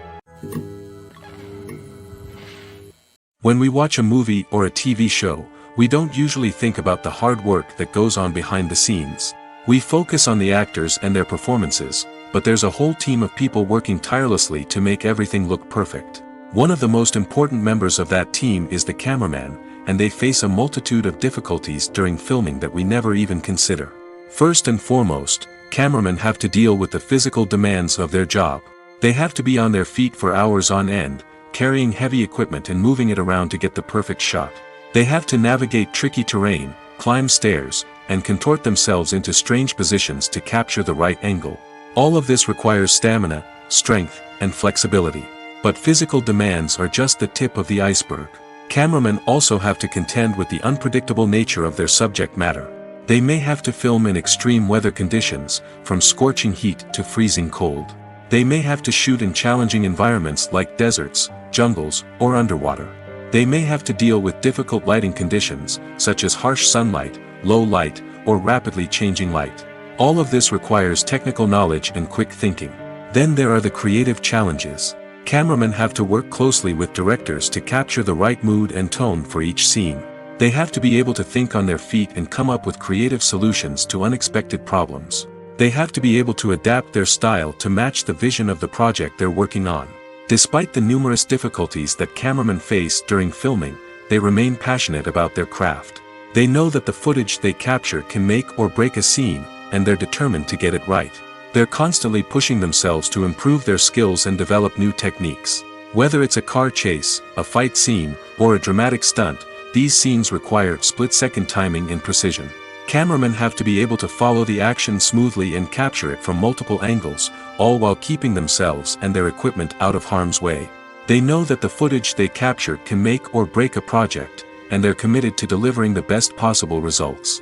When we watch a movie or a TV show, we don't usually think about the hard work that goes on behind the scenes. We focus on the actors and their performances, but there's a whole team of people working tirelessly to make everything look perfect. One of the most important members of that team is the cameraman, and they face a multitude of difficulties during filming that we never even consider. First and foremost, cameramen have to deal with the physical demands of their job. They have to be on their feet for hours on end, carrying heavy equipment and moving it around to get the perfect shot. They have to navigate tricky terrain, climb stairs, and contort themselves into strange positions to capture the right angle. All of this requires stamina, strength, and flexibility. But physical demands are just the tip of the iceberg. Cameramen also have to contend with the unpredictable nature of their subject matter. They may have to film in extreme weather conditions, from scorching heat to freezing cold. They may have to shoot in challenging environments like deserts, jungles, or underwater. They may have to deal with difficult lighting conditions, such as harsh sunlight, low light, or rapidly changing light. All of this requires technical knowledge and quick thinking. Then there are the creative challenges. Cameramen have to work closely with directors to capture the right mood and tone for each scene. They have to be able to think on their feet and come up with creative solutions to unexpected problems. They have to be able to adapt their style to match the vision of the project they're working on. Despite the numerous difficulties that cameramen face during filming, they remain passionate about their craft. They know that the footage they capture can make or break a scene, and they're determined to get it right. They're constantly pushing themselves to improve their skills and develop new techniques. Whether it's a car chase, a fight scene, or a dramatic stunt, these scenes require split-second timing and precision. Cameramen have to be able to follow the action smoothly and capture it from multiple angles, all while keeping themselves and their equipment out of harm's way. They know that the footage they capture can make or break a project, and they're committed to delivering the best possible results.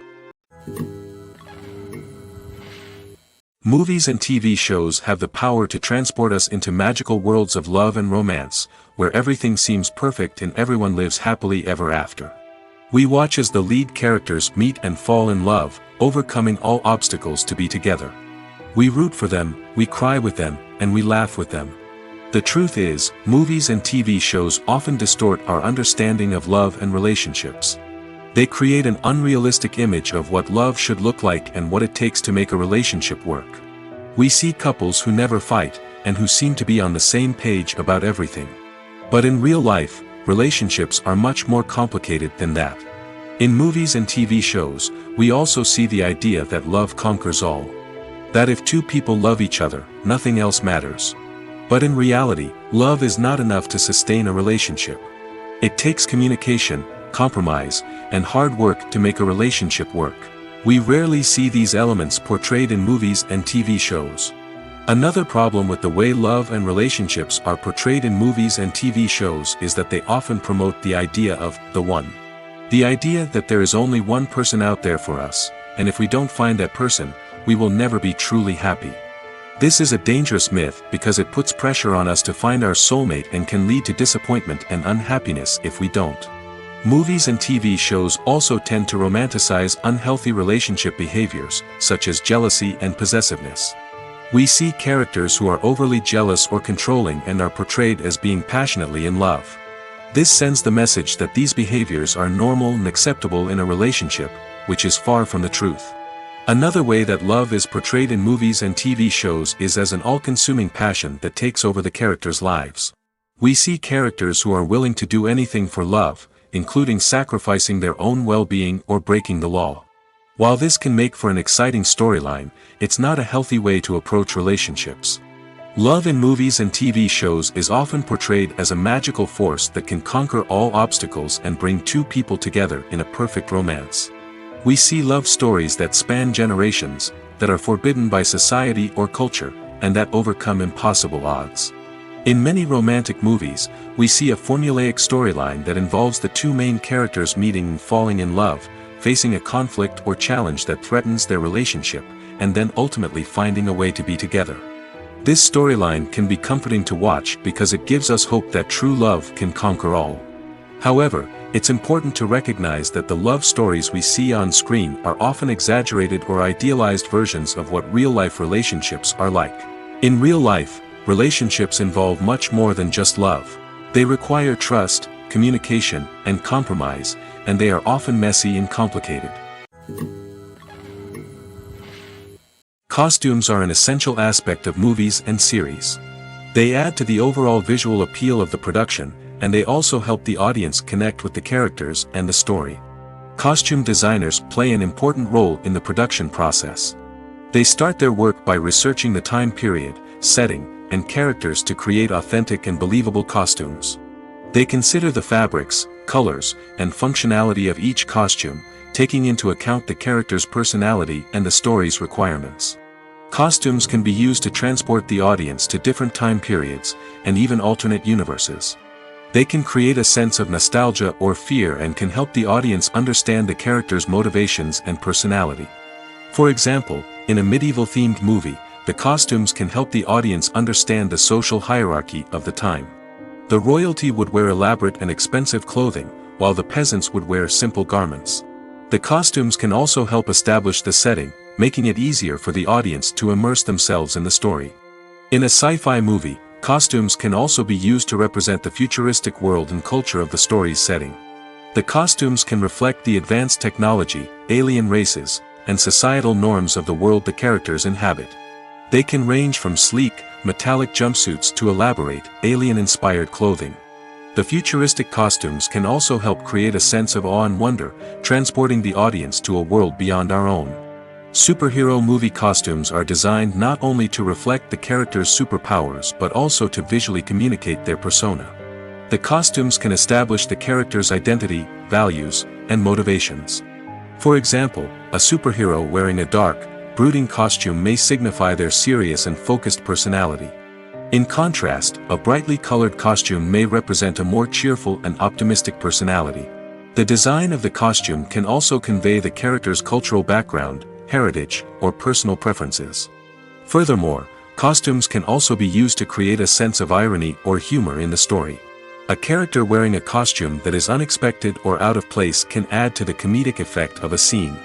Movies and TV shows have the power to transport us into magical worlds of love and romance, where everything seems perfect and everyone lives happily ever after. We watch as the lead characters meet and fall in love, overcoming all obstacles to be together. We root for them, we cry with them, and we laugh with them. The truth is, movies and TV shows often distort our understanding of love and relationships. They create an unrealistic image of what love should look like and what it takes to make a relationship work. We see couples who never fight, and who seem to be on the same page about everything. But in real life, relationships are much more complicated than that. In movies and TV shows, we also see the idea that love conquers all. That if two people love each other, nothing else matters. But in reality, love is not enough to sustain a relationship. It takes communication, compromise, and hard work to make a relationship work. We rarely see these elements portrayed in movies and TV shows. Another problem with the way love and relationships are portrayed in movies and TV shows is that they often promote the idea of the one. The idea that there is only one person out there for us, and if we don't find that person, we will never be truly happy. This is a dangerous myth because it puts pressure on us to find our soulmate and can lead to disappointment and unhappiness if we don't. Movies and TV shows also tend to romanticize unhealthy relationship behaviors, such as jealousy and possessiveness. We see characters who are overly jealous or controlling and are portrayed as being passionately in love. This sends the message that these behaviors are normal and acceptable in a relationship, which is far from the truth. Another way that love is portrayed in movies and TV shows is as an all-consuming passion that takes over the characters' lives. We see characters who are willing to do anything for love, including sacrificing their own well-being or breaking the law. While this can make for an exciting storyline, it's not a healthy way to approach relationships. Love in movies and TV shows is often portrayed as a magical force that can conquer all obstacles and bring two people together in a perfect romance. We see love stories that span generations, that are forbidden by society or culture, and that overcome impossible odds. In many romantic movies, we see a formulaic storyline that involves the two main characters meeting and falling in love, facing a conflict or challenge that threatens their relationship, and then ultimately finding a way to be together. This storyline can be comforting to watch because it gives us hope that true love can conquer all. However, it's important to recognize that the love stories we see on screen are often exaggerated or idealized versions of what real-life relationships are like. In real life, relationships involve much more than just love. They require trust, communication, and compromise, and they are often messy and complicated. Costumes are an essential aspect of movies and series. They add to the overall visual appeal of the production, and they also help the audience connect with the characters and the story. Costume designers play an important role in the production process. They start their work by researching the time period, setting, and characters to create authentic and believable costumes. They consider the fabrics, colors, and functionality of each costume, taking into account the character's personality and the story's requirements. Costumes can be used to transport the audience to different time periods, and even alternate universes. They can create a sense of nostalgia or fear and can help the audience understand the character's motivations and personality. For example, in a medieval-themed movie, the costumes can help the audience understand the social hierarchy of the time. The royalty would wear elaborate and expensive clothing, while the peasants would wear simple garments. The costumes can also help establish the setting, making it easier for the audience to immerse themselves in the story. In a sci-fi movie, costumes can also be used to represent the futuristic world and culture of the story's setting. The costumes can reflect the advanced technology, alien races, and societal norms of the world the characters inhabit. They can range from sleek, metallic jumpsuits to elaborate, alien-inspired clothing. The futuristic costumes can also help create a sense of awe and wonder, transporting the audience to a world beyond our own. Superhero movie costumes are designed not only to reflect the character's superpowers but also to visually communicate their persona. The costumes can establish the character's identity, values, and motivations. For example, a superhero wearing a dark, brooding costume may signify their serious and focused personality. In contrast, a brightly colored costume may represent a more cheerful and optimistic personality. The design of the costume can also convey the character's cultural background, heritage, or personal preferences. Furthermore, costumes can also be used to create a sense of irony or humor in the story. A character wearing a costume that is unexpected or out of place can add to the comedic effect of a scene.